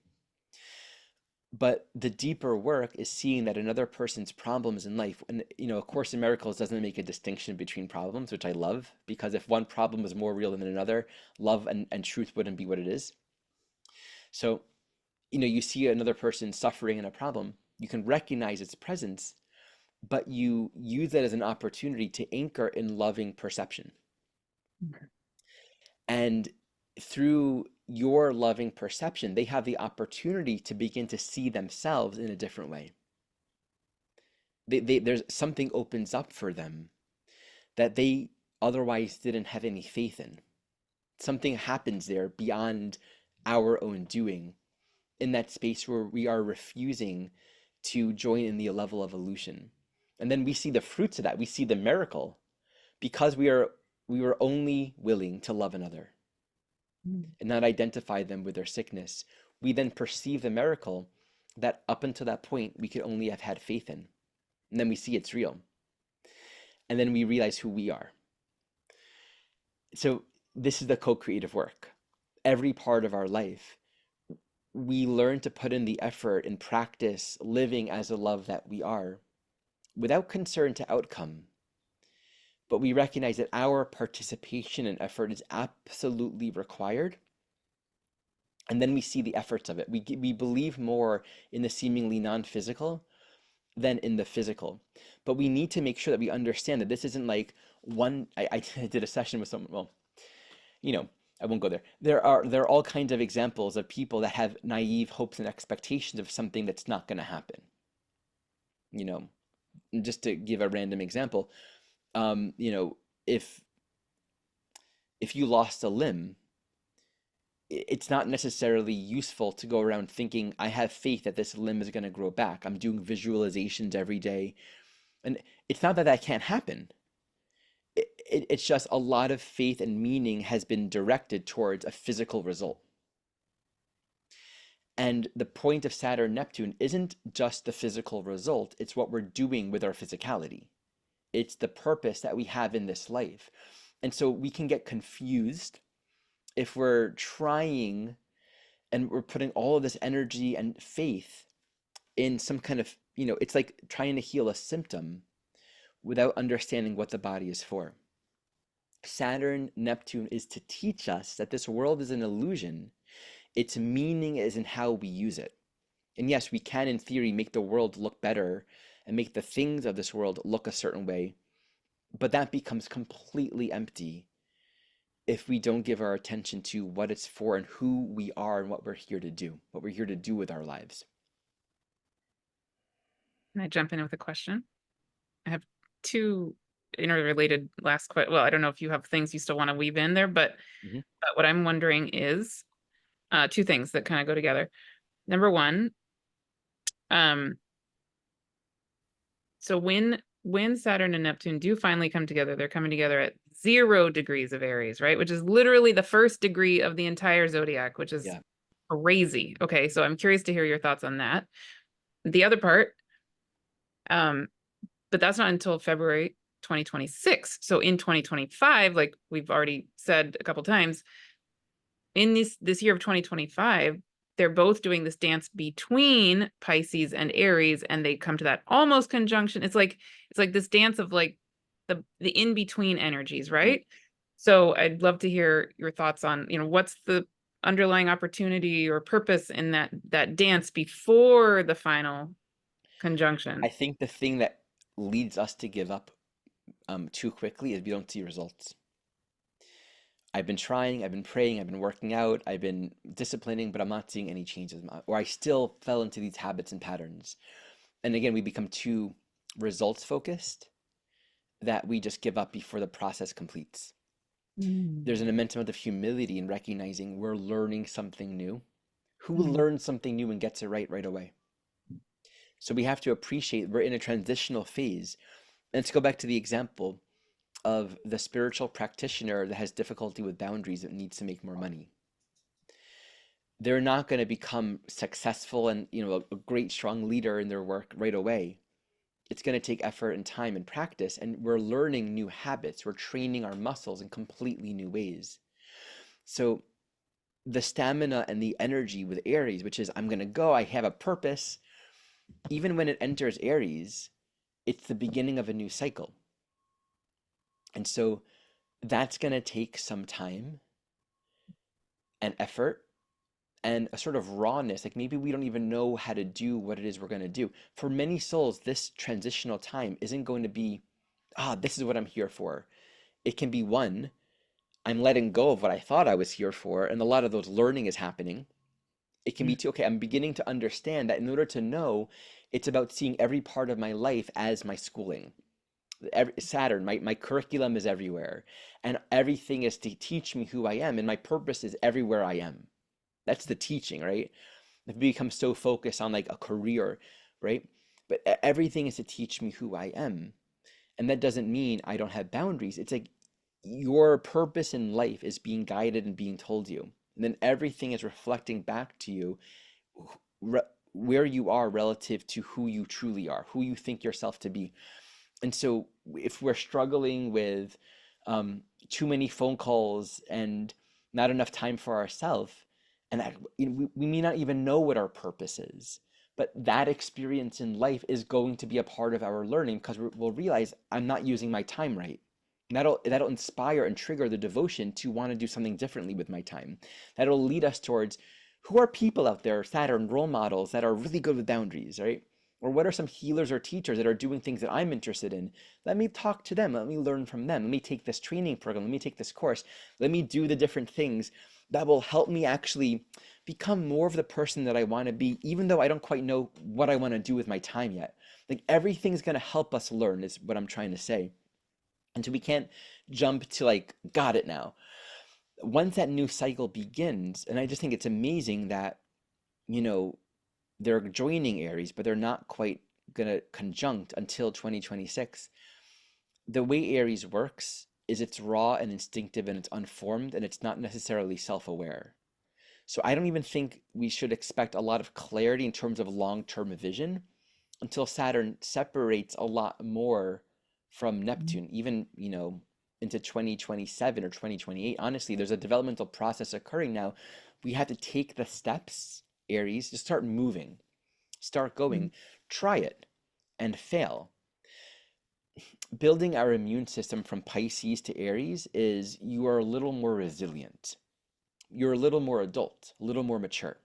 But the deeper work is seeing that another person's problems in life, and A Course in Miracles doesn't make a distinction between problems, which I love, because if one problem is more real than another, love and truth wouldn't be what it is. So, you see another person suffering in a problem, you can recognize its presence, but you use it as an opportunity to anchor in loving perception. Mhm. And through your loving perception, they have the opportunity to begin to see themselves in a different way. There's something opens up for them that they otherwise didn't have any faith in. Something happens there beyond our own doing, in that space where we are refusing to join in the level of illusion. And then we see the fruits of that. We see the miracle because we were only willing to love another Mm. and not identify them with their sickness. We then perceive the miracle that up until that point we could only have had faith in. And then we see it's real. And then we realize who we are. So this is the co-creative work. Every part of our life, we learn to put in the effort and practice living as the love that we are without concern to outcome. But we recognize that our participation and effort is absolutely required. And then we see the efforts of it. We believe more in the seemingly non-physical than in the physical. But we need to make sure that we understand that this isn't like one. I did a session with someone. Well, you know, I won't go there. There are all kinds of examples of people that have naive hopes and expectations of something that's not going to happen. You know, and just to give a random example, you know, if you lost a limb, it's not necessarily useful to go around thinking, I have faith that this limb is going to grow back. I'm doing visualizations every day. And it's not that that can't happen. It's just a lot of faith and meaning has been directed towards a physical result. And the point of Saturn Neptune isn't just the physical result, it's what we're doing with our physicality. It's the purpose that we have in this life. And so we can get confused if we're trying and we're putting all of this energy and faith in some kind of, you know, it's like trying to heal a symptom without understanding what the body is for. Saturn, Neptune is to teach us that this world is an illusion. Its meaning is in how we use it. And yes, we can, in theory, make the world look better and make the things of this world look a certain way, but that becomes completely empty if we don't give our attention to what it's for and who we are and what we're here to do, what we're here to do with our lives. Can I jump in with a question? I have two interrelated last question. Well, I don't know if you have things you still want to weave in there, but Mhm. what I'm wondering is two things that kind of go together. Number one, so when Saturn and Neptune do finally come together, they're coming together at 0 degrees of Aries, right? Which is literally the first degree of the entire zodiac, which is Yeah. crazy. Okay, so I'm curious to hear your thoughts on that. The other part, but that's not until February 2026. So in 2025, like we've already said a couple times, in this year of 2025, they're both doing this dance between Pisces and Aries, and they come to that almost conjunction. It's like this dance of like the in-between energies, right? So I'd love to hear your thoughts on, you know, what's the underlying opportunity or purpose in that dance before the final I conjunction. think the thing that leads us to give up too quickly is we don't see results. I've been trying, I've been praying, I've been working out, I've been disciplining, but I'm not seeing any changes. Or I still fell into these habits and patterns. And again, we become too results focused that we just give up before the process completes. There's an immense amount of humility in recognizing we're learning something new. Who learns something new and gets it right away? So we have to appreciate we're in a transitional phase. And let's go back to the example of the spiritual practitioner that has difficulty with boundaries that needs to make more money. They're not going to become successful and, you know, a great strong leader in their work right away. It's going to take effort and time and practice, and we're learning new habits. We're training our muscles in completely new ways. So the stamina and the energy with Aries, which is I'm going to go, I have a purpose, even when it enters Aries, it's the beginning of a new cycle. And so that's going to take some time and effort and a sort of rawness. Like maybe we don't even know how to do what it is we're going to do. For many souls, this transitional time isn't going to be, this is what I'm here for. It can be one, I'm letting go of what I thought I was here for, and a lot of those learning is happening. It can be two, okay, I'm beginning to understand that in order to know, it's about seeing every part of my life as my schooling. Saturn, my curriculum is everywhere, and everything is to teach me who I am, and my purpose is everywhere I am. That's the teaching, right? If we become so focused on like a career, right? But everything is to teach me who I am. And that doesn't mean I don't have boundaries. It's like your purpose in life is being guided and being told you. And then everything is reflecting back to you where you are relative to who you truly are, who you think yourself to be. And so if we're struggling with too many phone calls and not enough time for ourselves, and that, you know, we may not even know what our purpose is, but that experience in life is going to be a part of our learning because we'll realize I'm not using my time right. And that'll inspire and trigger the devotion to want to do something differently with my time. That'll lead us towards who are people out there, Saturn role models that are really good with boundaries, right? Or what are some healers or teachers that are doing things that I'm interested in? Let me talk to them. Let me learn from them. Let me take this training program. Let me take this course. Let me do the different things that will help me actually become more of the person that I want to be, even though I don't quite know what I want to do with my time yet. Like everything's going to help us learn, is what I'm trying to say. And so we can't jump to like, got it now. Once that new cycle begins, and I just think it's amazing that, you know, they're joining Aries, but they're not quite going to conjunct until 2026. The way Aries works is it's raw and instinctive and it's unformed and it's not necessarily self-aware. So I don't even think we should expect a lot of clarity in terms of long-term vision until Saturn separates a lot more from Neptune, even, into 2027 or 2028. Honestly, there's a developmental process occurring now. We have to take the steps, Aries, to start moving, start going, try it, and fail. Building our immune system from Pisces to Aries is you are a little more resilient. You're a little more adult, a little more mature.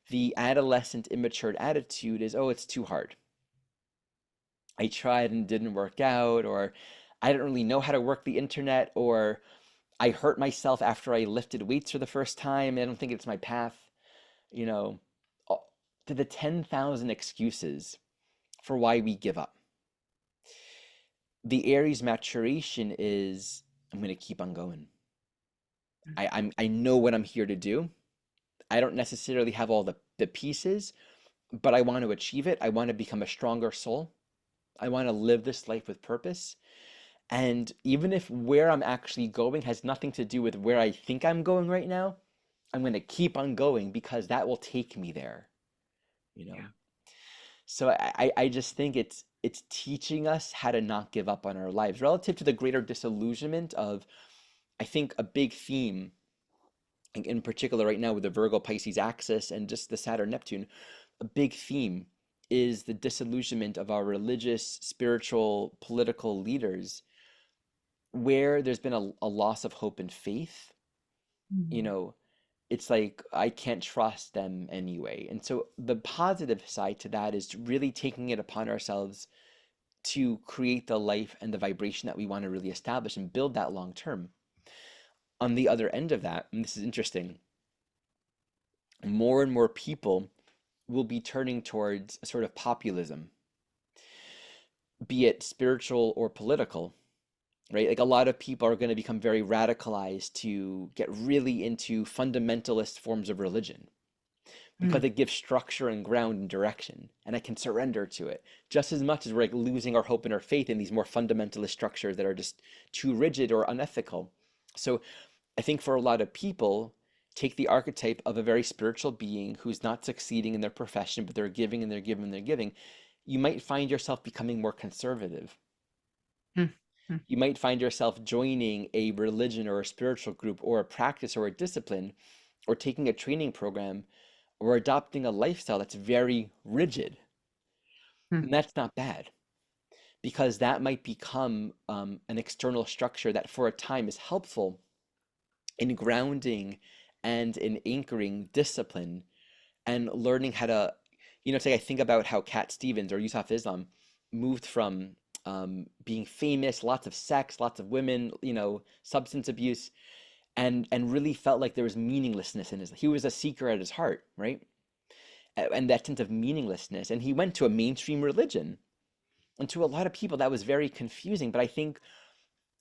The adolescent, immature attitude is, oh, it's too hard. I tried and didn't work out, or I don't really know how to work the internet, or I hurt myself after I lifted weights for the first time. I don't think it's my path. You know, to the 10,000 excuses for why we give up. The Aries maturation is, I'm going to keep on going. I know what I'm here to do. I don't necessarily have all the pieces, but I want to achieve it. I want to become a stronger soul. I want to live this life with purpose. And even if where I'm actually going has nothing to do with where I think I'm going right now, I'm going to keep on going because that will take me there, you know? Yeah. So I just think it's teaching us how to not give up on our lives relative to the greater disillusionment of, I think a big theme in particular right now with the Virgo Pisces axis and just the Saturn Neptune, a big theme is the disillusionment of our religious, spiritual, political leaders, where there's been a loss of hope and faith. You Mhm. know, it's like I can't trust them anyway. And so the positive side to that is really taking it upon ourselves to create the life and the vibration that we want to really establish and build that long term. On the other end of that, and this is interesting, more and more people will be turning towards a sort of populism, be it spiritual or political, right? Like a lot of people are going to become very radicalized to get really into fundamentalist forms of religion because Mm. it gives structure and ground and direction, and I can surrender to it just as much as we're like losing our hope and our faith in these more fundamentalist structures that are just too rigid or unethical. So I think for a lot of people, take the archetype of a very spiritual being who's not succeeding in their profession, but they're giving and they're giving and they're giving. You might find yourself becoming more conservative. Mm. Mm. You might find yourself joining a religion or a spiritual group or a practice or a discipline or taking a training program or adopting a lifestyle that's very rigid. Mm. And that's not bad because that might become an external structure that for a time is helpful in grounding and in anchoring discipline and learning how to, it's like I think about how Cat Stevens or Yusuf Islam moved from being famous, lots of sex, lots of women, substance abuse, and really felt like there was meaninglessness in his. He was a seeker at his heart, right? And that sense of meaninglessness, and he went to a mainstream religion, and to a lot of people that was very confusing. But I think,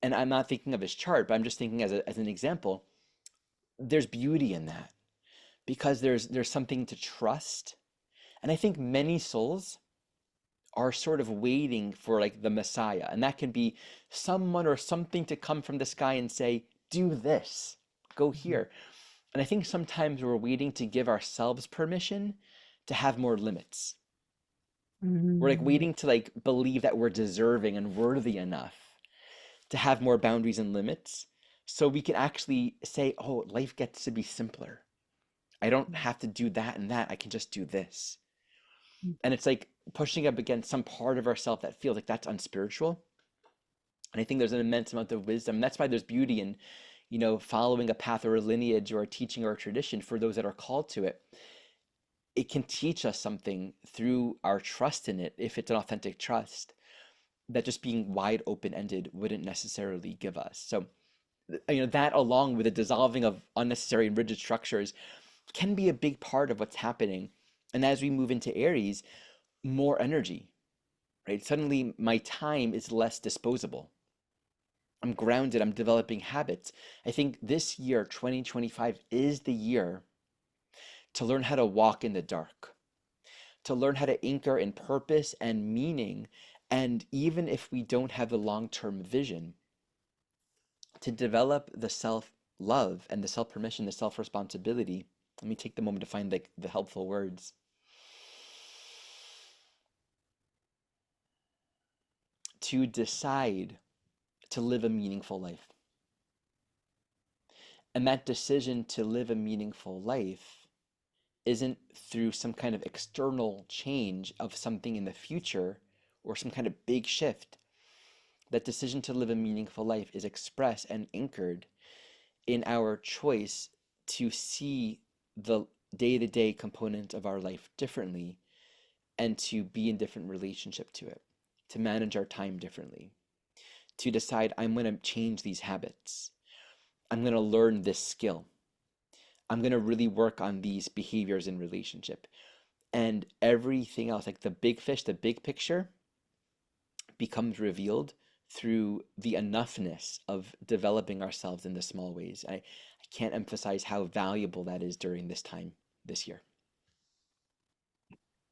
and I'm not thinking of his chart, but I'm just thinking as an example, there's beauty in that because there's something to trust. And I think many souls are sort of waiting for like the Messiah. And that can be someone or something to come from the sky and say, do this, go here. And I think sometimes we're waiting to give ourselves permission to have more limits. We're like Mm. waiting to like believe that we're deserving and worthy enough to have more boundaries and limits so we can actually say, oh, life gets to be simpler. I don't have to do that and that. I can just do this. Mm. And it's like pushing up against some part of ourselves that feels like that's unspiritual. And I think there's an immense amount of wisdom. That's why there's beauty in, following a path or a lineage or a teaching or a tradition for those that are called to it. it can teach us something through our trust in it, if it's an authentic trust, that just being wide open-ended wouldn't necessarily give us. So, that along with the dissolving of unnecessary and rigid structures can be a big part of what's happening. And as we move into Aries, more energy, right? Suddenly my time is less disposable. I'm grounded, I'm developing habits. I think this year, 2025, is the year to learn how to walk in the dark, to learn how to anchor in purpose and meaning. And even if we don't have the long-term vision, to develop the self-love and the self-permission, the self-responsibility. Let me take the moment to find the helpful words. To decide to live a meaningful life. And that decision to live a meaningful life isn't through some kind of external change of something in the future or some kind of big shift. That decision to live a meaningful life is expressed and anchored in our choice to see the day-to-day component of our life differently and to be in different relationship to it, to manage our time differently, to decide I'm going to change these habits. I'm going to learn this skill. I'm going to really work on these behaviors in relationship. And everything else, like the big fish, the big picture, becomes revealed through the enoughness of developing ourselves in the small ways. I can't emphasize how valuable that is during this time this year.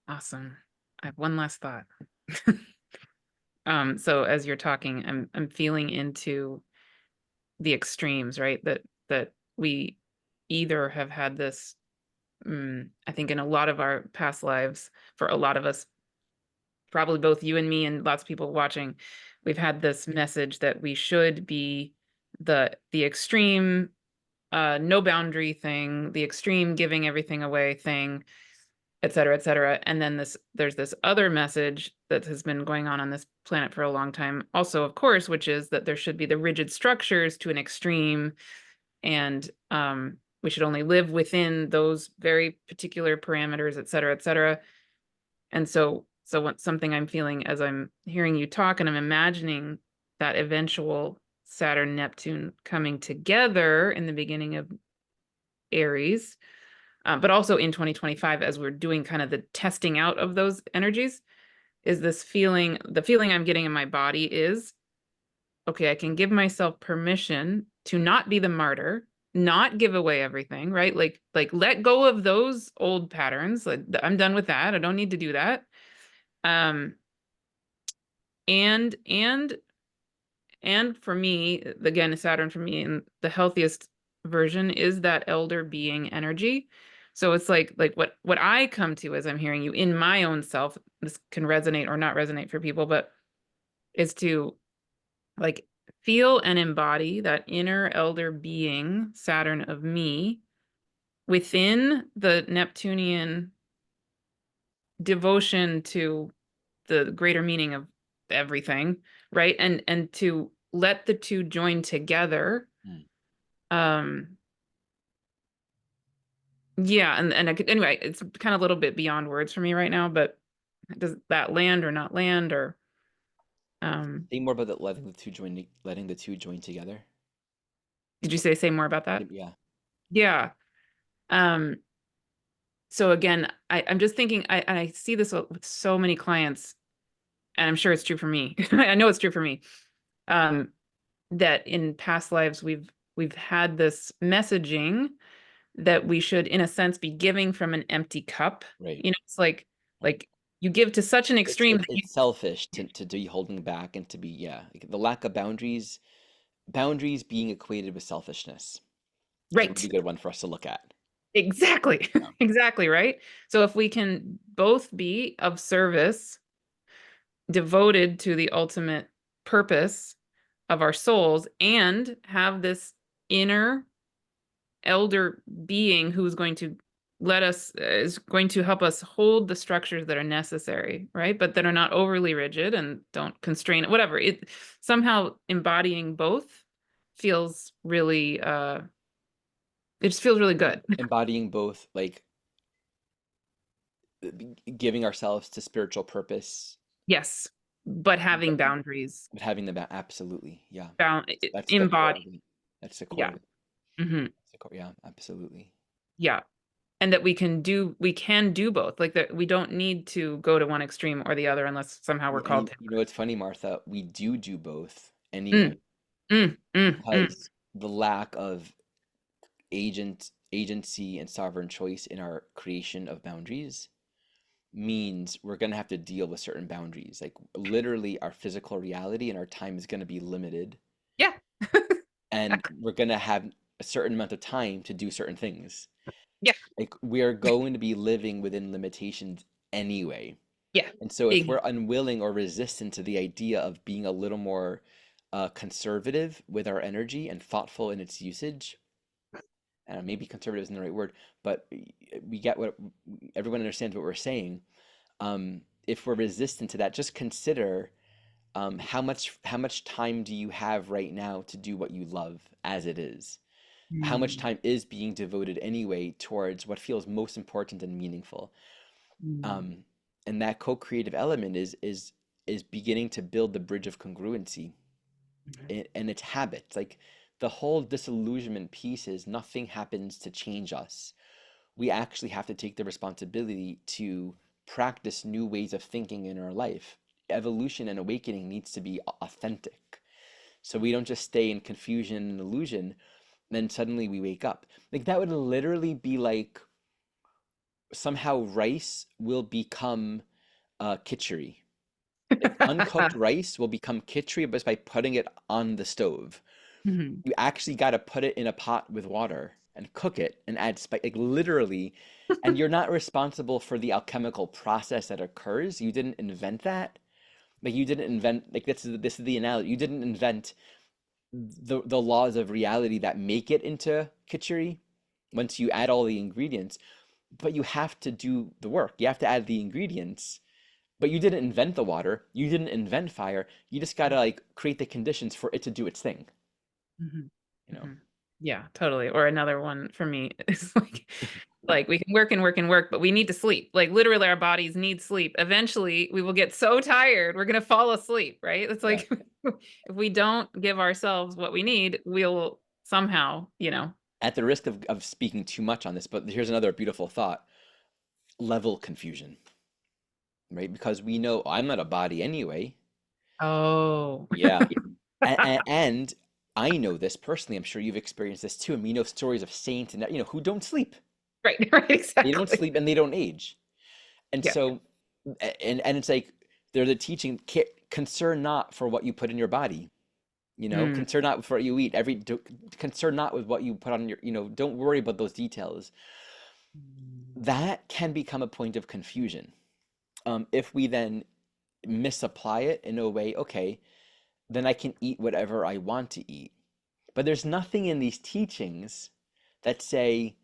Awesome. I have one last thought. So as you're talking, I'm feeling into the extremes, right? That we either have had this, I think in a lot of our past lives, for a lot of us, probably both you and me and lots of people watching, we've had this message that we should be the extreme no boundary thing, the extreme giving everything away thing, et cetera, et cetera. And then there's this other message that has been going on this planet for a long time, also, of course, which is that there should be the rigid structures to an extreme, and we should only live within those very particular parameters, et cetera, et cetera. And so what's something I'm feeling as I'm hearing you talk, and I'm imagining that eventual Saturn Neptune coming together in the beginning of Aries, but also in 2025 as we're doing kind of the testing out of those energies, is this feeling, the feeling I'm getting in my body is, okay, I can give myself permission to not be the martyr, not give away everything, right? Like let go of those old patterns. Like I'm done with that. I don't need to do that. Um, and for me, again, Saturn for me, and the healthiest version is that elder being energy. So it's like what I come to as I'm hearing you in my own self, this can resonate or not resonate for people, but is to like feel and embody that inner elder being, Saturn of me, within the Neptunian devotion to the greater meaning of everything, right? And to let the two join together. Mm. Um, yeah, and I could, anyway, it's kind of a little bit beyond words for me right now, but does that land or not land, or Think more about that, letting the two join together. did you say more about that? Yeah. Yeah. Um, so again, I'm just thinking, I see this with so many clients, and I'm sure it's true for me. I know it's true for me. That in past lives we've had this messaging that we should, in a sense, be giving from an empty cup. Right. It's like you give to such an It's extreme it's that you, it's selfish to be holding back and to be, yeah, like the lack of boundaries being equated with selfishness is a right, really good one for us to look at. exactly, Yeah. exactly, right. So if we can both be of service, devoted to the ultimate purpose of our souls, and have this inner elder being who's going to let us, is going to help us hold the structures that are necessary, right? But that are not overly rigid and don't constrain it, whatever. It somehow embodying both feels really it just feels really good. Embodying both, like giving ourselves to spiritual purpose, Yes, but but having boundaries, but having the absolutely, yeah. That's the core embody. of it. That's the core Yeah. of it. Hmm. That's the core, yeah, absolutely. Yeah. And that we can do both. Like that we don't need to go to one extreme or the other unless somehow we're Yeah, and called to. you know what's funny, Martha? We do both anyway, Mm, mm, mm, mm. because the lack of agency and sovereign choice in our creation of boundaries means we're going to have to deal with certain boundaries. Like literally our physical reality and our time is going to be limited, Yeah. and Exactly. we're going to have a certain amount of time to do certain things. Yeah. Like we are going to be living within limitations anyway. Yeah. And so if Ex- we're unwilling or resistant to the idea of being a little more conservative with our energy and thoughtful in its usage, and maybe conservative isn't the right word, but we get what everyone understands what we're saying. If we're resistant to that, just consider how much time do you have right now to do what you love as it is? How much Mm, time is being devoted anyway towards what feels most important and meaningful? mm, Um, and that co-creative element is beginning to build the bridge of congruency mhm, and its habits. Like the whole disillusionment piece is nothing happens to change us. We actually have to take the responsibility to practice new ways of thinking in our life. Evolution and awakening needs to be authentic. So we don't just stay in confusion and illusion, then suddenly we wake up. Like that would literally be like somehow rice will become kitchery. Like uncooked rice will become kitchery just by putting it on the stove. mhm. You actually got to put it in a pot with water and cook it and add spice, like literally. And you're not responsible for the alchemical process that occurs. You didn't invent that. Like you didn't invent, like this is the analogy. You didn't invent the laws of reality that make it into kitchery once you add all the ingredients, but you have to do the work. You have to add the ingredients, but you didn't invent the water. You didn't invent fire. You just got to like create the conditions for it to do its thing, Mhm, you know? mhm. Yeah, totally. Or another one for me is like we can work and work and work, but we need to sleep. Like literally our bodies need sleep. Eventually we will get so tired, we're gonna fall asleep, right? It's Yeah. like if we don't give ourselves what we need, we'll somehow. At the risk of speaking too much on this, but here's another beautiful thought: level confusion, right? Because we know I'm not a body anyway. Oh. Yeah. And I know this personally. I'm sure you've experienced this too. And we know stories of saints and who don't sleep. Right, right, They don't exactly. sleep and they don't age. And Yeah. so, and it's like they're the teaching, concern not for what you put in your body. Mm, Concern not for what you eat. Concern not with what you put on your, don't worry about those details. mm, That can become a point of confusion. If we then misapply it in a way, okay, then I can eat whatever I want to eat. But there's nothing in these teachings that say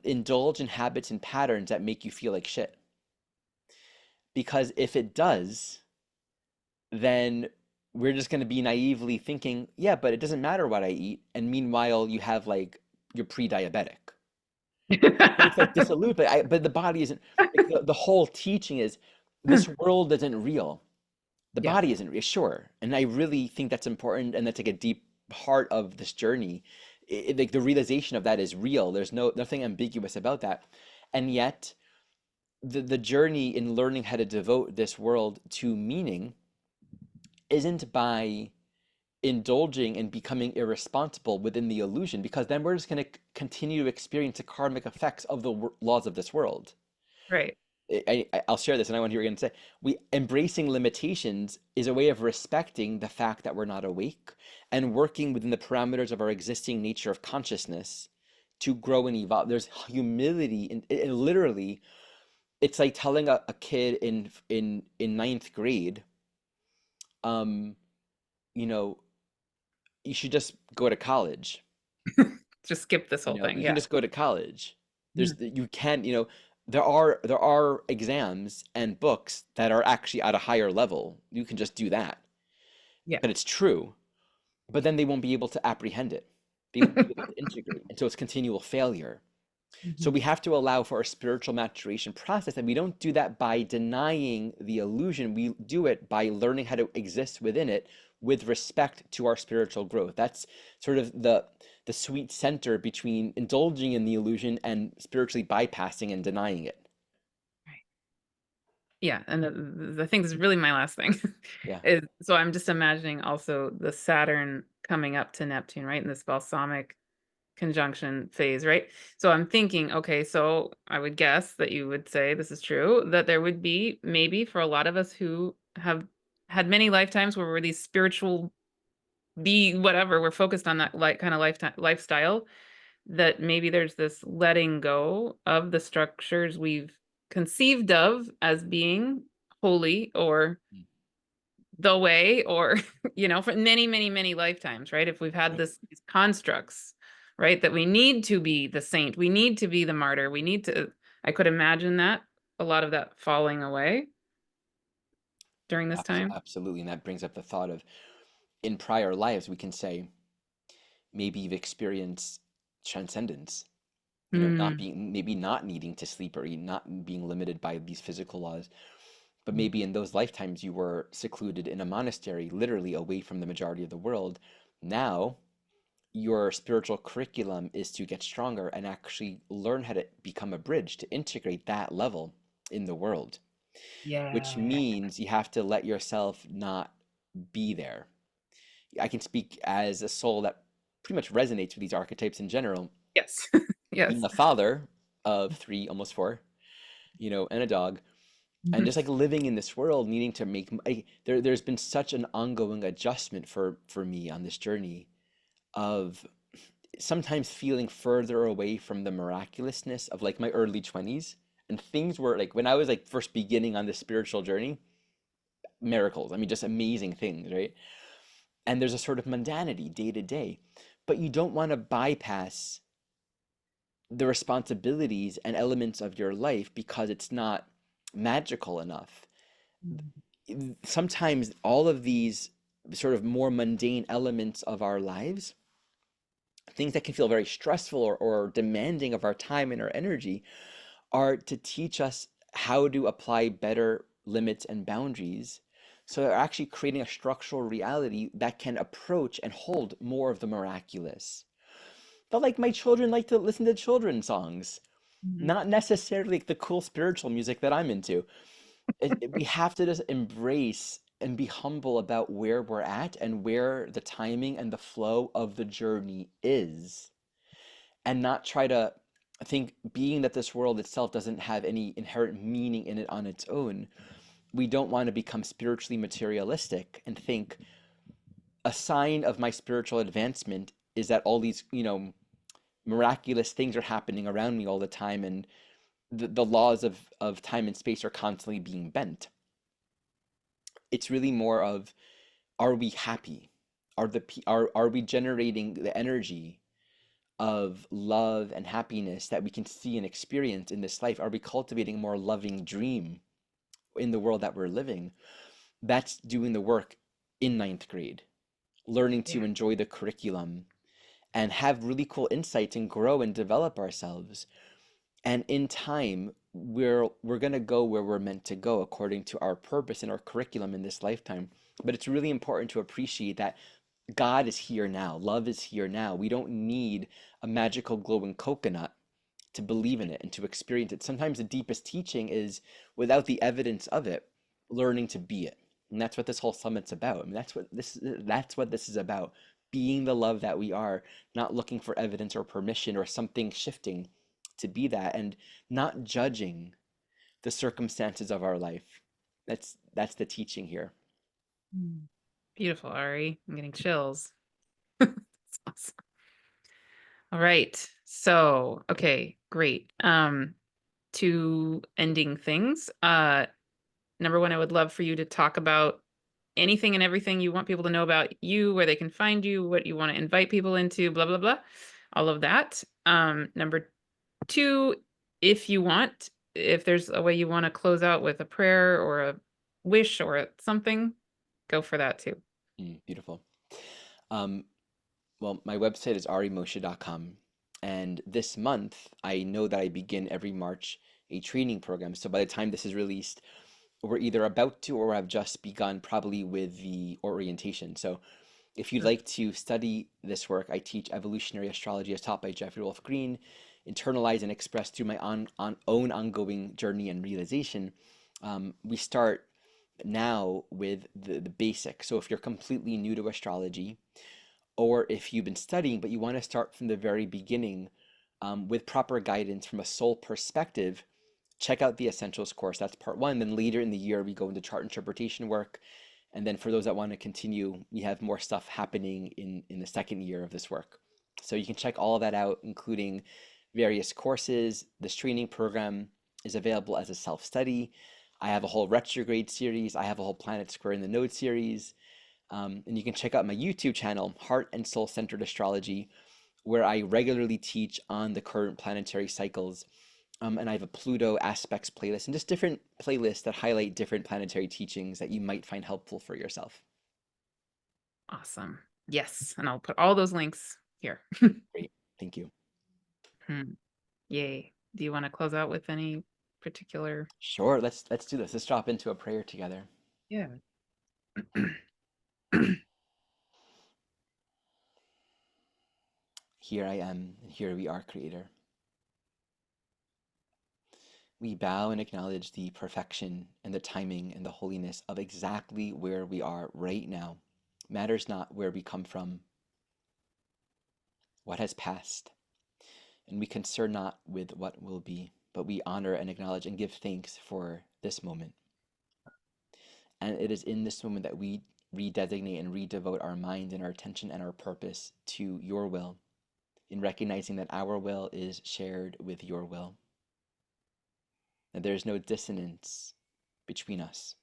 indulge in habits and patterns that make you feel like shit. Because if it does, then we're just going to be naively thinking, yeah, but it doesn't matter what I eat. And meanwhile, you have like you're pre-diabetic. But it's like disillusioned. But the body isn't. Like, the whole teaching is this world isn't real. The Yeah. body isn't real, sure. And I really think that's important, and that's like a deep part of this journey. Like the realization of that is real. There's nothing ambiguous about that. And yet, the journey in learning how to devote this world to meaning isn't by indulging and becoming irresponsible within the illusion, because then we're just going to continue to experience the karmic effects of the laws of this world. Right. I'll share this and I want to hear what you're going to say. We embracing limitations is a way of respecting the fact that we're not awake and working within the parameters of our existing nature of consciousness to grow and evolve. There's humility in literally, it's like telling a kid in ninth grade, um, you know, you should just go to college. Just skip this whole thing. You can Yeah. just go to college. Mm, You can, there are exams and books that are actually at a higher level. You can just do that. yeah. But it's true. But then they won't be able to apprehend it. They won't be able to integrate. And so it's continual failure. So Mhm. we have to allow for a spiritual maturation process, and we don't do that by denying the illusion. We do it by learning how to exist within it with respect to our spiritual growth. That's sort of the sweet center between indulging in the illusion and spiritually bypassing and denying it. Right. Yeah, and the thing is really my last thing Yeah. is so I'm just imagining also the Saturn coming up to Neptune, right? In this balsamic conjunction phase, right? So I'm thinking, okay, so I would guess that you would say this is true, that there would be maybe for a lot of us who have had many lifetimes where we're these spiritual be whatever, we're focused on that like kind of lifestyle, that maybe there's this letting go of the structures we've conceived of as being holy or Mm. the way or for many many many lifetimes, right? If we've had Right. these constructs, right, that we need to be the saint, we need to be the martyr, we need to, I could imagine that a lot of that falling away during this time. Absolutely. And that brings up the thought of in prior lives, we can say maybe you've experienced transcendence, not Mm. being, maybe not needing to sleep or eat, not being limited by these physical laws. But maybe in those lifetimes you were secluded in a monastery, literally away from the majority of the world. Now, your spiritual curriculum is to get stronger and actually learn how to become a bridge to integrate that level in the world, which Yeah. means you have to let yourself not be there. I can speak as a soul that pretty much resonates with these archetypes in general. Yes. Being Yes. a father of three, almost four, and a dog, and Mhm. just like living in this world, needing to make there's been such an ongoing adjustment for me on this journey of sometimes feeling further away from the miraculousness of like my early 20s, and things were like when I was like first beginning on this spiritual journey, miracles, I mean just amazing things, right? And there's a sort of mundanity day to day, but you don't want to bypass the responsibilities and elements of your life because it's not magical enough. Sometimes all of these sort of more mundane elements of our lives, things that can feel very stressful or demanding of our time and our energy, are to teach us how to apply better limits and boundaries. So they're actually creating a structural reality that can approach and hold more of the miraculous. But like my children like to listen to children's songs, Mhm. not necessarily like the cool spiritual music that I'm into. We have to just embrace and be humble about where we're at and where the timing and the flow of the journey is, and not try to think, being that this world itself doesn't have any inherent meaning in it on its own. We don't want to become spiritually materialistic and think a sign of my spiritual advancement is that all these, miraculous things are happening around me all the time, and the laws of time and space are constantly being bent. It's really more of, are we happy? Are we generating the energy of love and happiness that we can see and experience in this life? Are we cultivating a more loving dream in the world that we're living? That's doing the work in ninth grade, learning Yeah. to enjoy the curriculum and have really cool insights and grow and develop ourselves. And in time, we're gonna go where we're meant to go according to our purpose and our curriculum in this lifetime. But it's really important to appreciate that God is here now. Love is here now. We don't need a magical glowing coconut to believe in it and to experience it. Sometimes the deepest teaching is, without the evidence of it, learning to be it. And that's what this whole summit's about. I mean, that's what this is about. Being the love that we are, not looking for evidence or permission or something shifting to be that, and not judging the circumstances of our life. That's the teaching here. Mm. Beautiful, Ari. I'm getting chills. That's awesome. All right. So, okay, great. To ending things. Number one, I would love for you to talk about anything and everything you want people to know about you, where they can find you, what you want to invite people into, blah, blah, blah. All of that. Number two, if you want, if there's a way you want to close out with a prayer or a wish or something, go for that too. Beautiful. Um, well, my website is arimoshe.com. And this month, I know that I begin every March a training program. So by the time this is released, we're either about to or have just begun, probably with the orientation. So if you'd like to study this work, I teach evolutionary astrology as taught by Jeffrey Wolfe Green, internalize and express through my own ongoing journey and realization. We start now with the basics. So if you're completely new to astrology, or if you've been studying but you want to start from the very beginning with proper guidance from a soul perspective, check out the Essentials course. That's part one. Then later in the year, we go into chart interpretation work. And then for those that want to continue, we have more stuff happening in the second year of this work. So you can check all of that out, including various courses. This training program is available as a self-study. I have a whole retrograde series. I have a whole Planet Square in the Node series. And you can check out my YouTube channel, Heart and Soul Centered Astrology, where I regularly teach on the current planetary cycles. And I have a Pluto aspects playlist and just different playlists that highlight different planetary teachings that you might find helpful for yourself. Awesome. Yes. And I'll put all those links here. Great. Thank you. Yay. Do you want to close out with any particular? Sure, let's do this. Let's drop into a prayer together. Yeah. Here I am, and here we are, Creator. We bow and acknowledge the perfection and the timing and the holiness of exactly where we are right now. Matters not where we come from, what has passed, and we concern not with what will be, but we honor and acknowledge and give thanks for this moment. And it is in this moment that we redesignate and redevote our mind and our attention and our purpose to your will, in recognizing that our will is shared with your will, that there is no dissonance between us.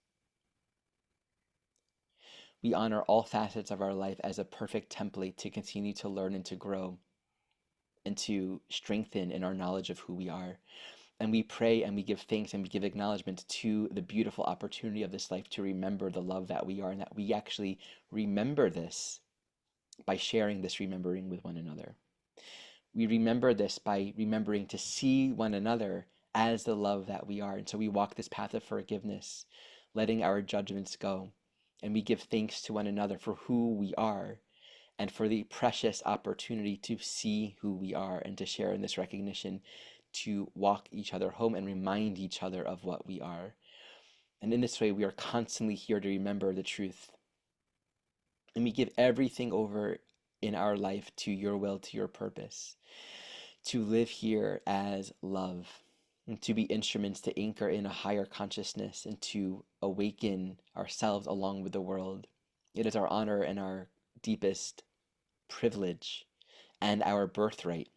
We honor all facets of our life as a perfect template to continue to learn and to grow and to strengthen in our knowledge of who we are. And we pray and we give thanks and we give acknowledgement to the beautiful opportunity of this life to remember the love that we are, and that we actually remember this by sharing this remembering with one another. We remember this by remembering to see one another as the love that we are. And so we walk this path of forgiveness, letting our judgments go. And we give thanks to one another for who we are and for the precious opportunity to see who we are and to share in this recognition, to walk each other home and remind each other of what we are. And in this way, we are constantly here to remember the truth. And we give everything over in our life to your will, to your purpose, to live here as love, and to be instruments to anchor in a higher consciousness and to awaken ourselves along with the world. It is our honor and our deepest privilege and our birthright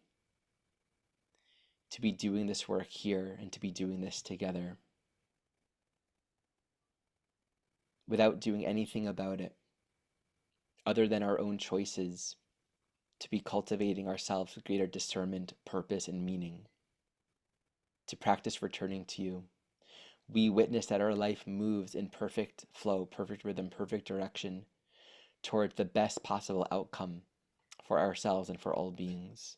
to be doing this work here and to be doing this together without doing anything about it other than our own choices, to be cultivating ourselves with greater discernment, purpose, and meaning, to practice returning to you. We witness that our life moves in perfect flow, perfect rhythm, perfect direction towards the best possible outcome for ourselves and for all beings.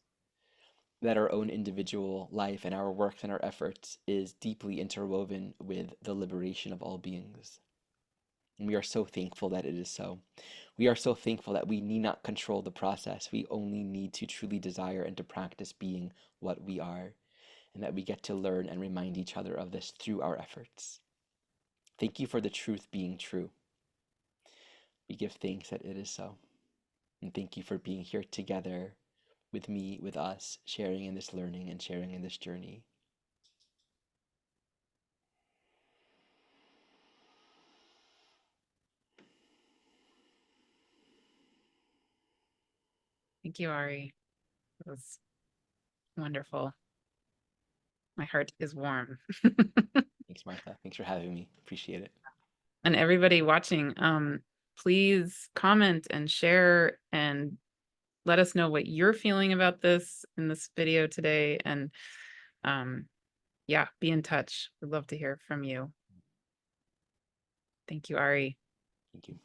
That our own individual life and our works and our efforts is deeply interwoven with the liberation of all beings. And we are so thankful that it is so. We are so thankful that we need not control the process. We only need to truly desire and to practice being what we are, and that we get to learn and remind each other of this through our efforts. Thank you for the truth being true. We give thanks that it is so. And thank you for being here together with me, with us, sharing in this learning and sharing in this journey. Thank you, Ari. It was wonderful. My heart is warm. Thanks, Martha. Thanks for having me. Appreciate it. And everybody watching, please comment and share and let us know what you're feeling about this in this video today. And yeah, be in touch. We'd love to hear from you. Thank you, Ari. Thank you.